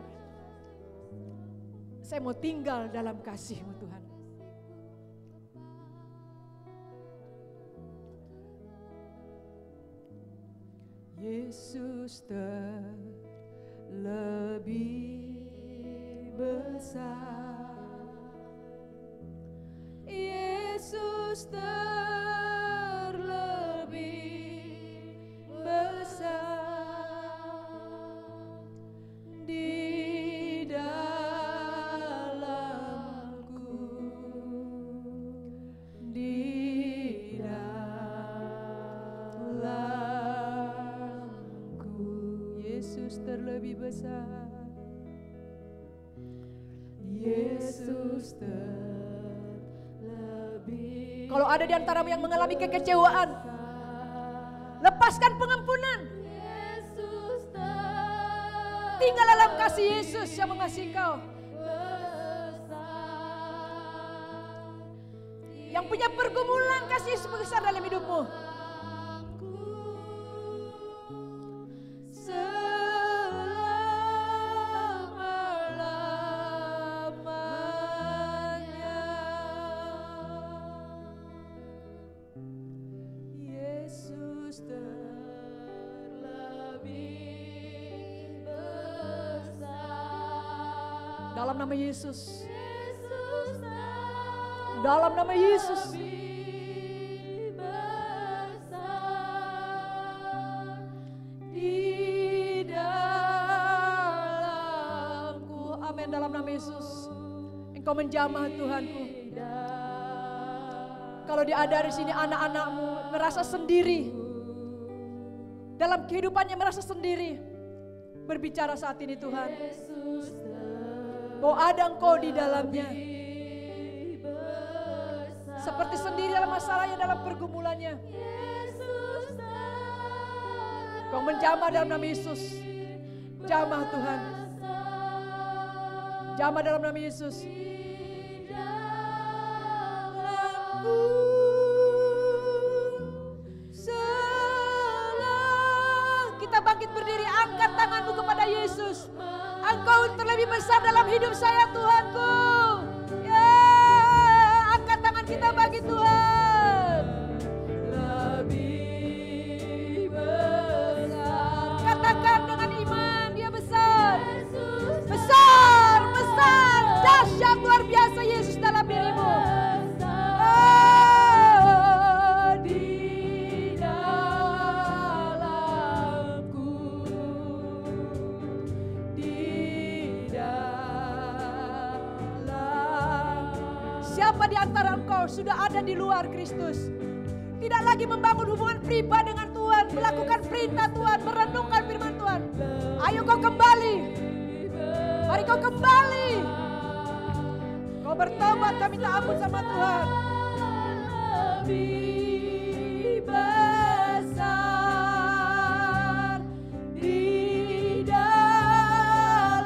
Saya mau tinggal dalam kasih-Mu Tuhan. Yesus terlebih besar, Yesus terlebih besar di dalamku, di dalamku. Yesus terlebih besar, Yesus terlebih. Kalau ada di antaramu yang mengalami kekecewaan, lepaskan pengampunan. Tinggal dalam kasih Yesus yang mengasihi kau. Yang punya pergumulan, kasih Yesus besar dalam hidupmu. Dalam nama Yesus. Dalam nama Yesus. Di dalamku. Amin, dalam nama Yesus. Engkau menjamah Tuhanku. Kalau ada di sini anak-anakmu merasa sendiri, dalam kehidupannya merasa sendiri, berbicara saat ini Tuhan. Bahwa ada Engkau di dalamnya. Seperti sendiri dalam masalahnya, dalam pergumulannya. Kau menjamah dalam nama Yesus. Jamah Tuhan. Jamah dalam nama Yesus. Kita bangkit berdiri, angkat tanganmu kepada Yesus. Engkau terlebih besar dalam hidup saya Tuhanku. Ya, angkat tangan kita bagi Tuhan. Lebih besar. Katakan dengan iman, Dia besar. Besar, besar, dahsyat luar biasa Yesus dalam dirimu. Siapa di antara engkau sudah ada di luar Kristus, tidak lagi membangun hubungan pribadi dengan Tuhan, melakukan perintah Tuhan, merenungkan firman Tuhan, ayo kau kembali. Mari kau kembali. Kau bertobat, kau minta ampun sama Tuhan. Lebih besar di dalam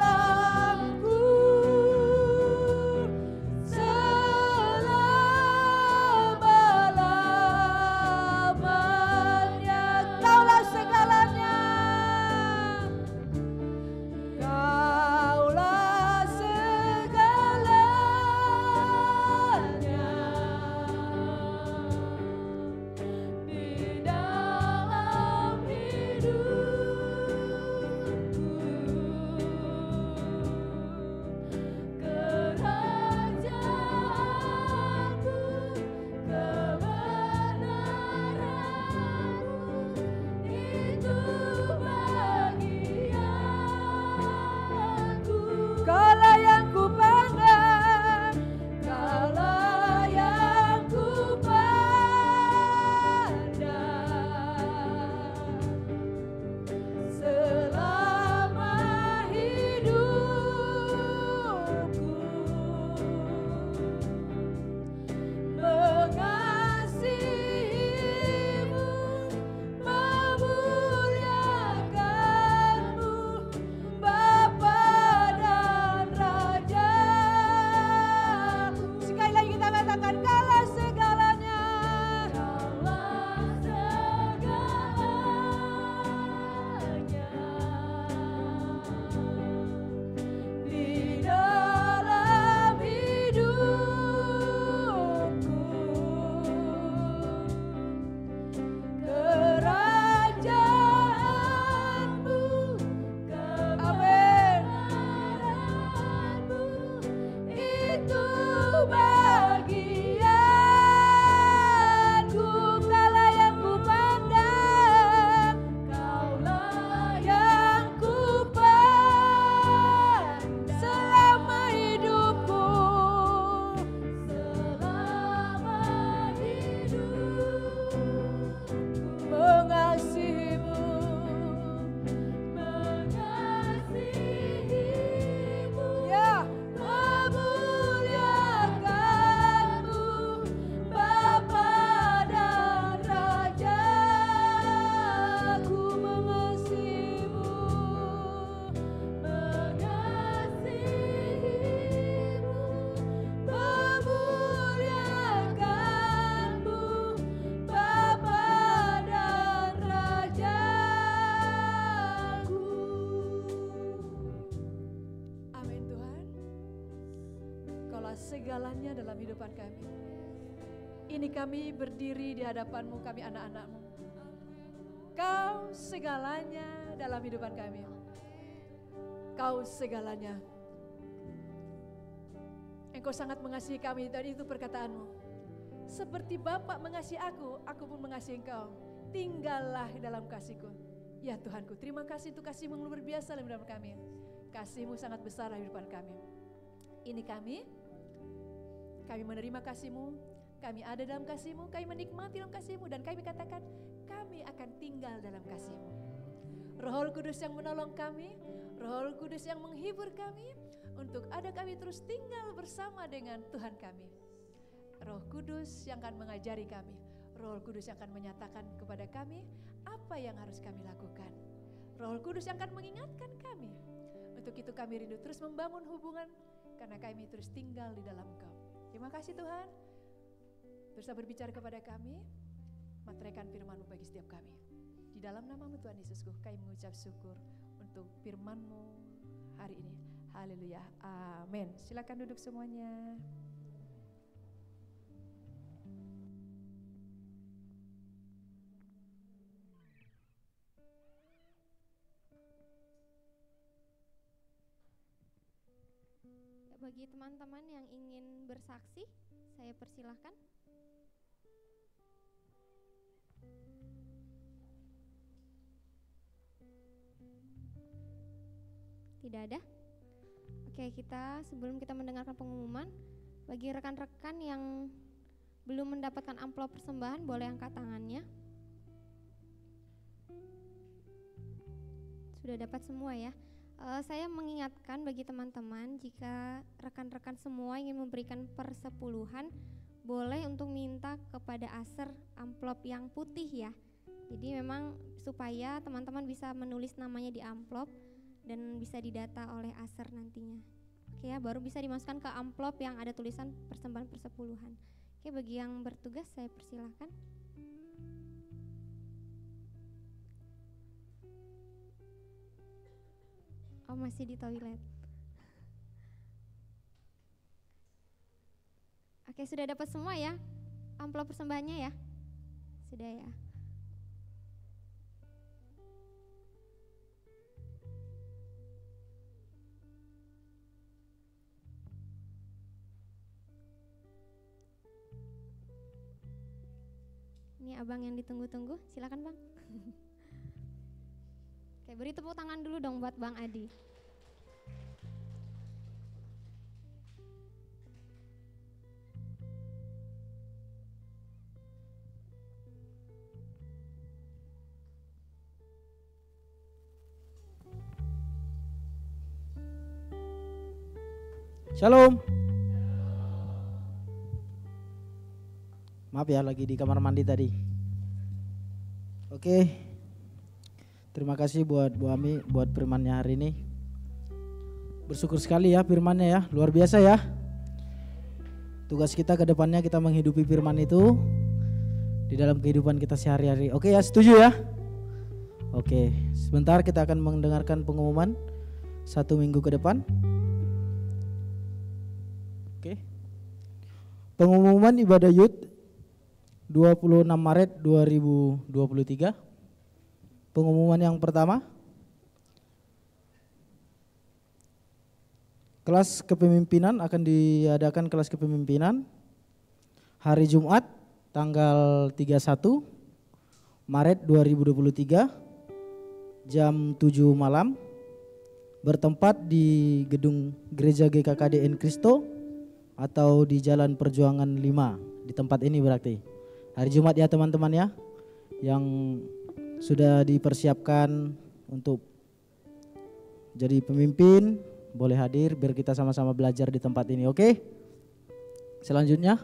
segalanya dalam hidupan kami. Ini kami berdiri di hadapan-Mu, kami anak-anak-Mu. Kau segalanya dalam hidupan kami. Kau segalanya. Engkau sangat mengasihi kami, dan itu perkataan-Mu. Seperti Bapa mengasihi aku pun mengasihi Engkau. Tinggallah dalam kasih-Ku. Ya Tuhanku, terima kasih untuk kasih-Mu yang luar biasa dalam hidup kami. Kasih-Mu sangat besar dalam hidup kami. Ini kami menerima kasih-Mu, kami ada dalam kasih-Mu, kami menikmati dalam kasih-Mu, dan kami katakan kami akan tinggal dalam kasih-Mu. Roh Kudus yang menolong kami, Roh Kudus yang menghibur kami, untuk ada kami terus tinggal bersama dengan Tuhan kami. Roh Kudus yang akan mengajari kami, Roh Kudus yang akan menyatakan kepada kami apa yang harus kami lakukan. Roh Kudus yang akan mengingatkan kami. Untuk itu kami rindu terus membangun hubungan, karena kami terus tinggal di dalam Engkau. Terima kasih Tuhan. Terus berbicara kepada kami, materaikan firman-Mu bagi setiap kami. Di dalam nama-Mu Tuhan Yesusku, kami mengucap syukur untuk firman-Mu hari ini. Haleluya, amin. Silakan duduk semuanya. Bagi teman-teman yang ingin bersaksi, saya persilahkan. Tidak ada? Oke, sebelum kita mendengarkan pengumuman, bagi rekan-rekan yang belum mendapatkan amplop persembahan, boleh angkat tangannya. Sudah dapat semua ya? Saya mengingatkan bagi teman-teman, jika rekan-rekan semua ingin memberikan persepuluhan, boleh untuk minta kepada Aser amplop yang putih ya. Jadi memang supaya teman-teman bisa menulis namanya di amplop dan bisa didata oleh Aser nantinya. Oke ya, baru bisa dimasukkan ke amplop yang ada tulisan persembahan persepuluhan. Oke, bagi yang bertugas saya persilahkan. Oh, masih di toilet. Oke, sudah dapat semua ya amplop persembahannya ya? Sudah ya? Ini abang yang ditunggu-tunggu, silakan bang. Oke, beri tepuk tangan dulu dong buat Bang Adi. Shalom. Maaf ya, lagi di kamar mandi tadi. Oke. Terima kasih buat Bu Ami buat firman-Nya hari ini. Bersyukur sekali ya firman-Nya ya, luar biasa ya. Tugas kita ke depannya kita menghidupi firman itu di dalam kehidupan kita sehari-hari. Oke ya, setuju ya? Oke, sebentar kita akan mendengarkan pengumuman 1 minggu ke depan. Oke. Pengumuman ibadah Youth 26 Maret 2023. Pengumuman yang pertama, kelas kepemimpinan akan diadakan kelas kepemimpinan hari Jumat tanggal 31 Maret 2023 jam 7 malam bertempat di gedung Gereja GKKDN Kristo atau di Jalan Perjuangan 5 di tempat ini berarti. Hari Jumat ya teman-teman ya, yang sudah dipersiapkan untuk jadi pemimpin boleh hadir biar kita sama-sama belajar di tempat ini. Oke? Selanjutnya.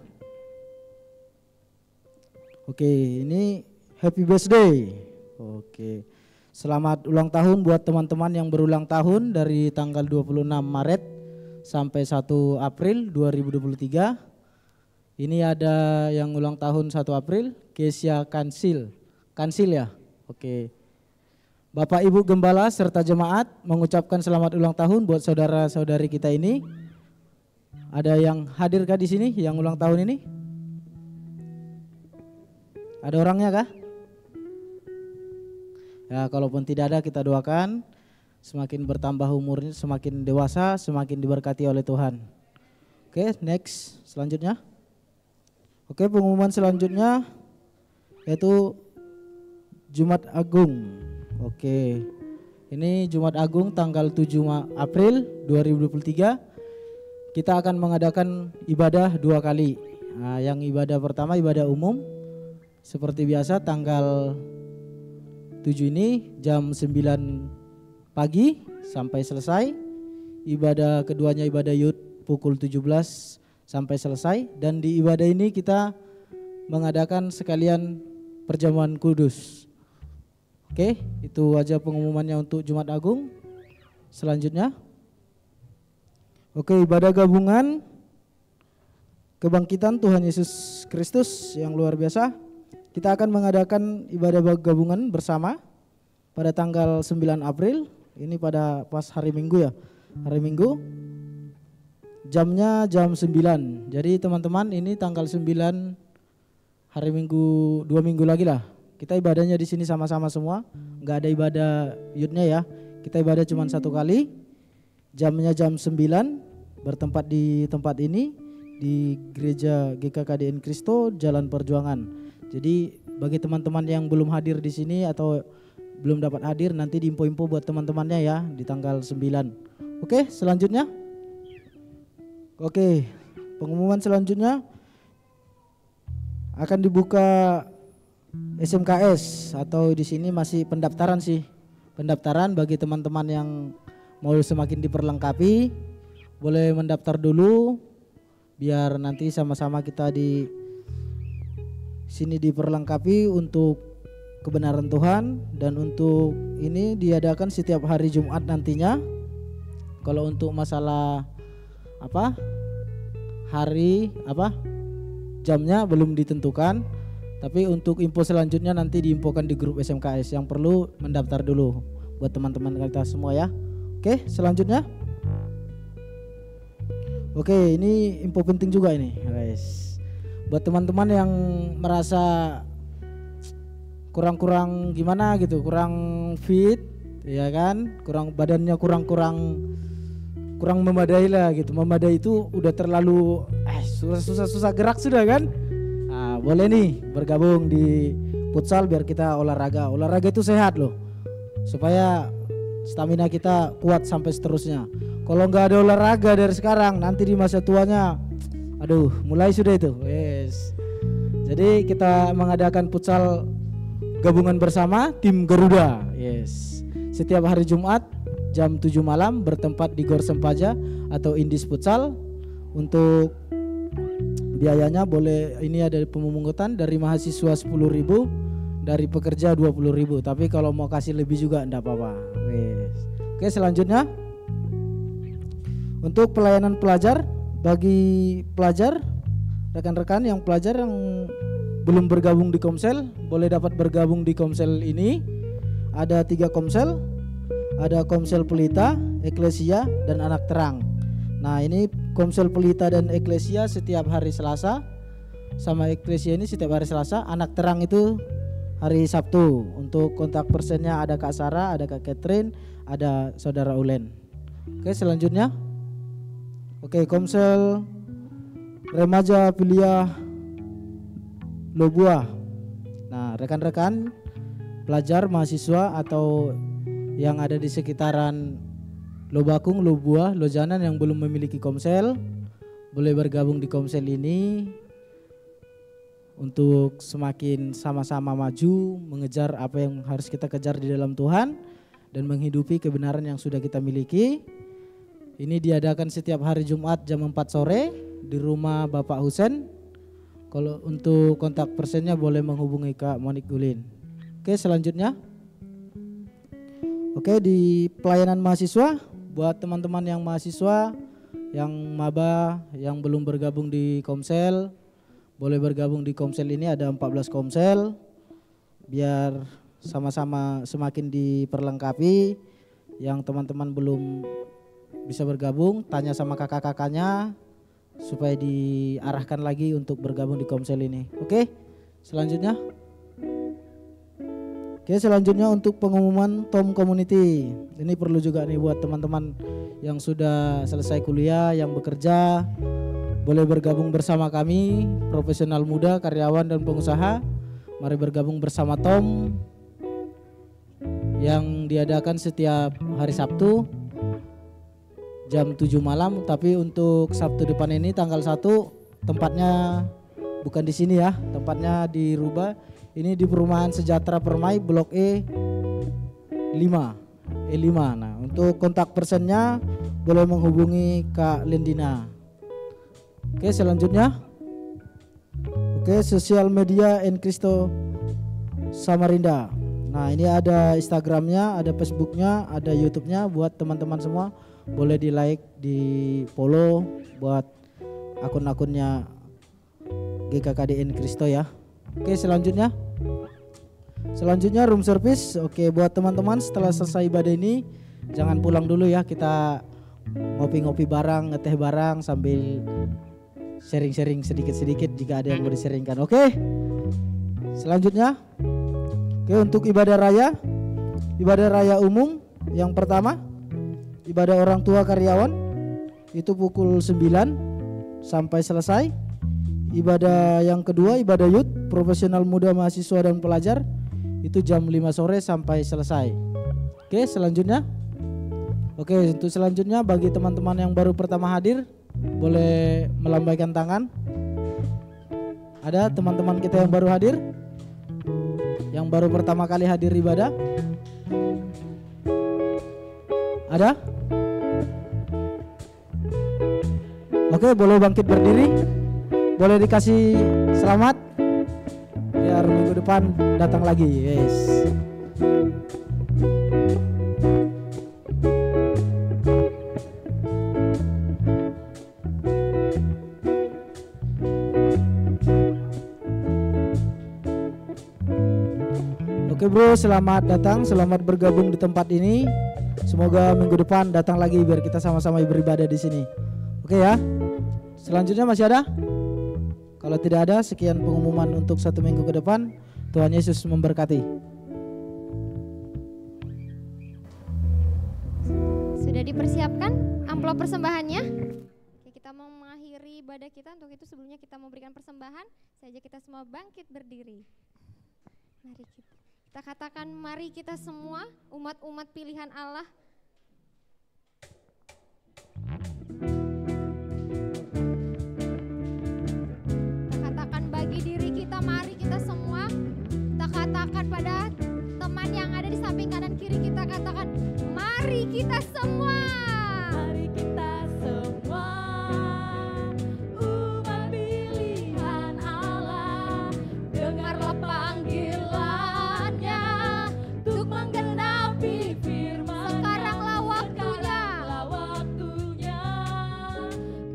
Oke, ini happy birthday. Oke. Selamat ulang tahun buat teman-teman yang berulang tahun dari tanggal 26 Maret sampai 1 April 2023. Ini ada yang ulang tahun 1 April, Kesia Kansil ya. Oke. Bapak Ibu Gembala serta jemaat mengucapkan selamat ulang tahun buat saudara-saudari kita ini. Ada yang hadir kah di sini yang ulang tahun ini? Ada orangnya kah? Ya, kalaupun tidak ada kita doakan semakin bertambah umurnya, semakin dewasa, semakin diberkati oleh Tuhan. Oke, next selanjutnya. Oke, pengumuman selanjutnya yaitu Jumat Agung. Oke. Ini Jumat Agung tanggal 7 April 2023. Kita akan mengadakan ibadah 2 kali. Nah, yang ibadah pertama ibadah umum seperti biasa tanggal 7 ini jam 9 pagi sampai selesai. Ibadah keduanya ibadah Yud pukul 17 sampai selesai. Dan di ibadah ini kita mengadakan sekalian perjamuan kudus. Oke, itu aja pengumumannya untuk Jumat Agung. Selanjutnya, oke, ibadah gabungan kebangkitan Tuhan Yesus Kristus yang luar biasa. Kita akan mengadakan ibadah gabungan bersama pada tanggal 9 April. Ini pada pas hari Minggu ya. Hari Minggu jamnya jam 9. Jadi teman-teman ini tanggal 9 hari Minggu, 2 minggu lagi lah. Kita ibadahnya di sini sama-sama semua. Enggak ada ibadah yudnya ya. Kita ibadah cuma 1 kali. Jamnya jam 9, bertempat di tempat ini di Gereja GKKDN Kristo Jalan Perjuangan. Jadi bagi teman-teman yang belum hadir di sini atau belum dapat hadir, nanti diinfo-info buat teman-temannya ya di tanggal 9. Oke, selanjutnya. Oke, pengumuman selanjutnya akan dibuka SMKS atau di sini masih pendaftaran sih. Pendaftaran bagi teman-teman yang mau semakin diperlengkapi, boleh mendaftar dulu biar nanti sama-sama kita di sini diperlengkapi untuk kebenaran Tuhan. Dan untuk ini diadakan setiap hari Jumat nantinya. Kalau untuk masalah jamnya belum ditentukan, tapi untuk info selanjutnya nanti diinfokan di grup SMKS. Yang perlu mendaftar dulu buat teman-teman kita semua ya. Oke, selanjutnya. Oke, ini info penting juga ini guys. Buat teman-teman yang merasa kurang gimana gitu, kurang fit ya kan, badannya kurang memadai lah gitu. Memadai itu udah terlalu susah gerak sudah kan. Nah, boleh nih bergabung di futsal biar kita olahraga itu sehat loh, supaya stamina kita kuat sampai seterusnya. Kalau nggak ada olahraga dari sekarang, nanti di masa tuanya mulai sudah itu. Yes. Jadi kita mengadakan futsal gabungan bersama tim Garuda. Yes. Setiap hari Jumat jam 7 malam bertempat di Gor Sempaja atau Indis Futsal. Untuk biayanya boleh, ini ada pemungutan dari mahasiswa 10.000, dari pekerja 20.000. Tapi kalau mau kasih lebih juga enggak apa-apa. Yes. Oke, selanjutnya untuk pelayanan pelajar, bagi pelajar rekan-rekan yang pelajar yang belum bergabung di Komsel, boleh dapat bergabung di Komsel ini. Ada 3 Komsel, ada Komsel Pelita, Eklesia, dan Anak Terang. Nah, ini Komsel Pelita dan Eklesia setiap hari Selasa, sama Eklesia ini setiap hari Selasa. Anak Terang itu hari Sabtu. Untuk kontak personnya ada Kak Sarah, ada Kak Catherine, ada Saudara Ulen. Oke, selanjutnya. Oke, Komsel Remaja Piliah Lobua. Nah, rekan-rekan pelajar, mahasiswa atau yang ada di sekitaran Lobakung, Lobua, Lojanan yang belum memiliki Komsel, boleh bergabung di Komsel ini untuk semakin sama-sama maju mengejar apa yang harus kita kejar di dalam Tuhan dan menghidupi kebenaran yang sudah kita miliki. Ini diadakan setiap hari Jumat jam 4 sore di rumah Bapak Husen. Kalau untuk kontak personnya boleh menghubungi Kak Monik Gulin. Oke, selanjutnya. Oke, di pelayanan mahasiswa, buat teman-teman yang mahasiswa, yang maba, yang belum bergabung di Komsel, boleh bergabung di Komsel ini. Ada 14 Komsel, biar sama-sama semakin diperlengkapi. Yang teman-teman belum bisa bergabung, tanya sama kakak-kakaknya supaya diarahkan lagi untuk bergabung di Komsel ini. Oke, selanjutnya. Oke, selanjutnya untuk pengumuman Tom Community. Ini perlu juga nih buat teman-teman yang sudah selesai kuliah, yang bekerja, boleh bergabung bersama kami, profesional muda, karyawan dan pengusaha. Mari bergabung bersama Tom yang diadakan setiap hari Sabtu jam 7 malam. Tapi untuk Sabtu depan ini tanggal 1 tempatnya bukan di sini ya, tempatnya dirubah. Ini di Perumahan Sejahtera Permai Blok E5. Nah, untuk kontak personnya boleh menghubungi Kak Lendina. Oke, selanjutnya. Oke, sosial media Encristo Samarinda. Nah, ini ada Instagramnya, ada Facebooknya, ada YouTube-nya. Buat teman-teman semua boleh di like, di follow buat akun-akunnya GKKD Encristo ya. Oke, selanjutnya room service. Oke, buat teman-teman setelah selesai ibadah ini jangan pulang dulu ya, kita ngopi-ngopi bareng, ngeteh bareng sambil sharing-sharing sedikit-sedikit jika ada yang mau di-sharingkan. Oke, selanjutnya. Oke, untuk ibadah raya umum yang pertama, ibadah orang tua karyawan itu pukul 9 sampai selesai. Ibadah yang kedua, ibadah youth profesional muda, mahasiswa dan pelajar itu jam 5 sore sampai selesai. Oke, selanjutnya. Oke, untuk selanjutnya bagi teman-teman yang baru pertama hadir boleh melambaikan tangan. Ada teman-teman kita yang baru hadir? Yang baru pertama kali hadir ibadah? Ada? Oke, boleh bangkit berdiri. Boleh dikasih selamat. Biar minggu depan datang lagi. Yes. Oke bro, selamat datang, selamat bergabung di tempat ini. Semoga minggu depan datang lagi biar kita sama-sama beribadah di sini. Oke ya. Selanjutnya masih ada? Kalau tidak ada, sekian pengumuman untuk 1 minggu ke depan. Tuhan Yesus memberkati. Sudah dipersiapkan amplop persembahannya? Oke, kita mau mengakhiri ibadah kita. Untuk itu sebelumnya kita memberikan persembahan. Saja kita semua bangkit berdiri. Mari kita katakan, mari kita semua umat-umat pilihan Allah. Bagi diri kita, mari kita semua, kita katakan pada teman yang ada di samping kanan kiri, kita katakan, mari kita semua. Mari kita semua, umat pilihan Allah, dengarlah panggilannya untuk menggenapi firman. Sekaranglah waktunya,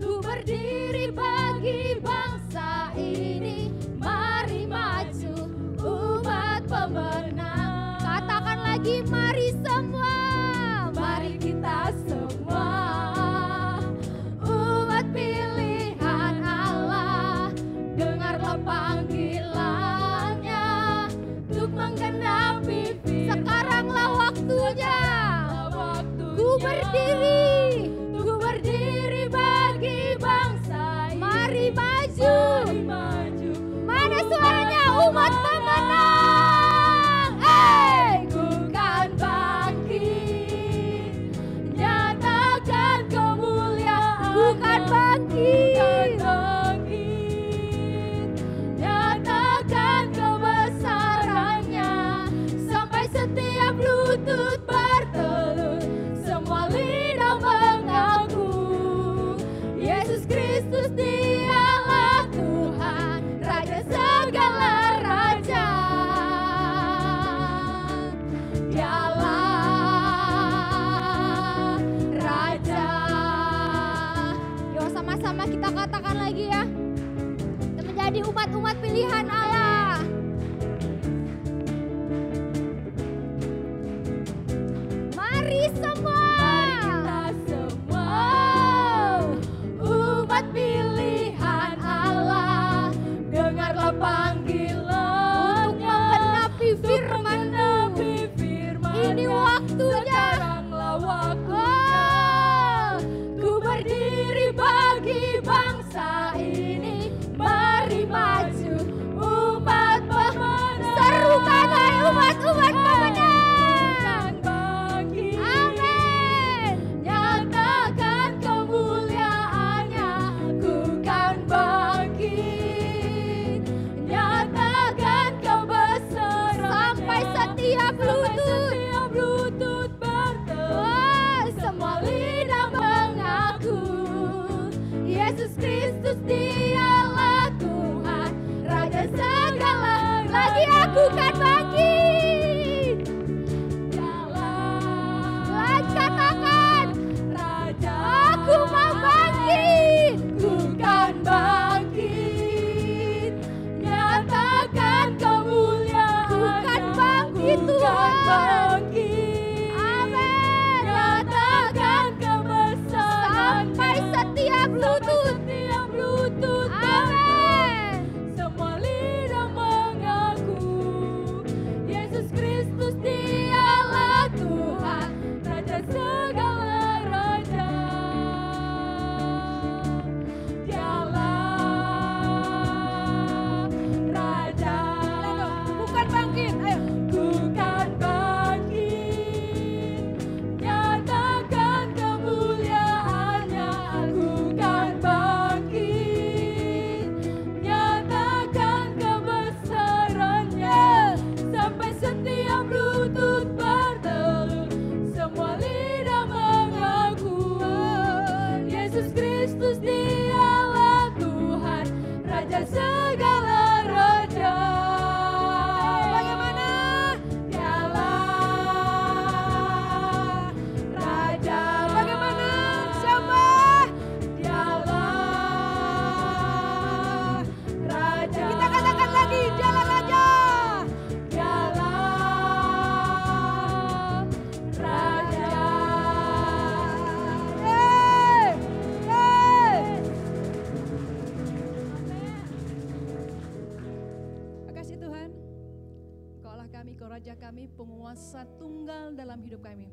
ku berdiri bagi bangsa ini. Mari maju umat pemenang. Katakan lagi, mari semua, Mari kita Lagi aku kan bangkit. Lagi katakan, Raja, aku mau bangkit. ku kan bangkit, nyatakan kemuliaan. Ku kan bangkit, Ku kan Tuhan. bangkit, Amin. nyatakan kebesaran. Sampai setiap lutut. Setiap lutut Amin. semua lidah mengaku Yesus Kristus dialah Tuhan, Raja segala raja. Dialah Raja. Bukan bangkit, ayo. Bukan bangkit, nyatakan kemuliaannya. Bukan bangkit, nyatakan kebesarannya. Sampai setiap lutut bertelut, semua lidah mengaku Yesus Kristus dialah Tuhan, Raja segala raja. Bagaimana? Dialah Raja. Bagaimana? Siapa? Dialah Raja. Kita katakan lagi, dialah Raja. Dialah Raja. Yeay, yeay. Makasih Tuhan, Engkaulah kami, Kau Raja kami, penguasa tunggal dalam hidup kami,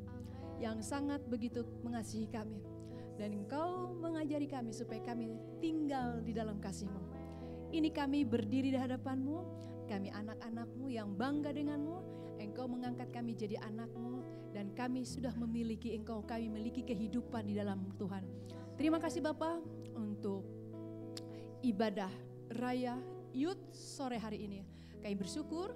yang sangat begitu mengasihi kami. Dan Engkau mengajari kami supaya kami tinggal di dalam kasih-Mu. Ini kami berdiri di hadapan-Mu, kami anak-anak-Mu yang bangga dengan-Mu. Engkau mengangkat kami jadi anak-Mu, dan kami sudah memiliki Engkau, kami memiliki kehidupan di dalam Tuhan. Terima kasih Bapa untuk ibadah raya Youth sore hari ini. Kami bersyukur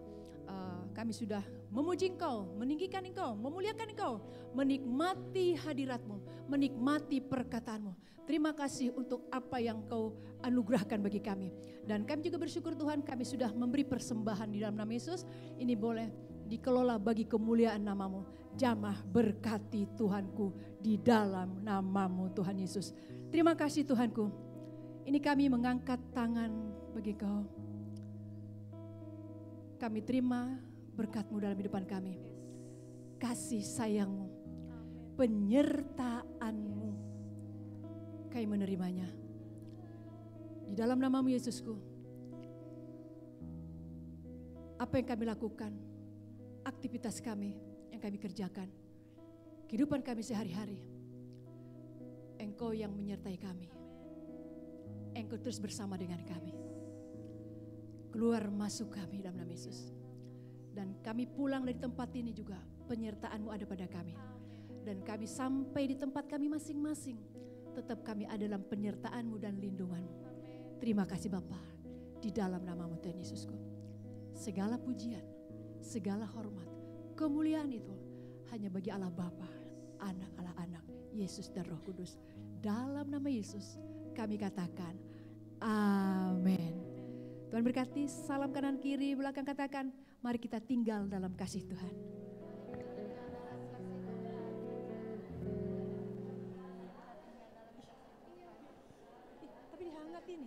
kami sudah memuji Engkau, meninggikan Engkau, memuliakan Engkau, menikmati hadirat-Mu, menikmati perkataan-Mu. Terima kasih untuk apa yang Kau anugerahkan bagi kami. Dan kami juga bersyukur Tuhan, kami sudah memberi persembahan di dalam nama Yesus. Ini boleh dikelola bagi kemuliaan nama-Mu. Jamah berkati Tuhanku di dalam nama-Mu Tuhan Yesus. Terima kasih Tuhanku. Ini kami mengangkat tangan bagi Kau. Kami terima berkat-Mu dalam kehidupan kami. Kasih sayang-Mu, penyertaan-Mu, kami menerimanya. Di dalam nama-Mu Yesusku, apa yang kami lakukan, aktivitas kami yang kami kerjakan, kehidupan kami sehari-hari, Engkau yang menyertai kami. Engkau terus bersama dengan kami. Keluar masuk kami dalam nama Yesus. Dan kami pulang dari tempat ini juga, penyertaan-Mu ada pada kami. Dan kami sampai di tempat kami masing-masing, tetap kami ada dalam penyertaan-Mu dan lindungan-Mu. Terima kasih Bapa, di dalam nama-Mu Tuhan Yesusku. Segala pujian, segala hormat, kemuliaan itu hanya bagi Allah Bapa, Anak Allah Anak, Yesus dan Roh Kudus. Dalam nama Yesus kami katakan, amin. Tuhan berkati, salam kanan kiri belakang katakan, mari kita tinggal dalam kasih Tuhan. Tapi dihangat ini.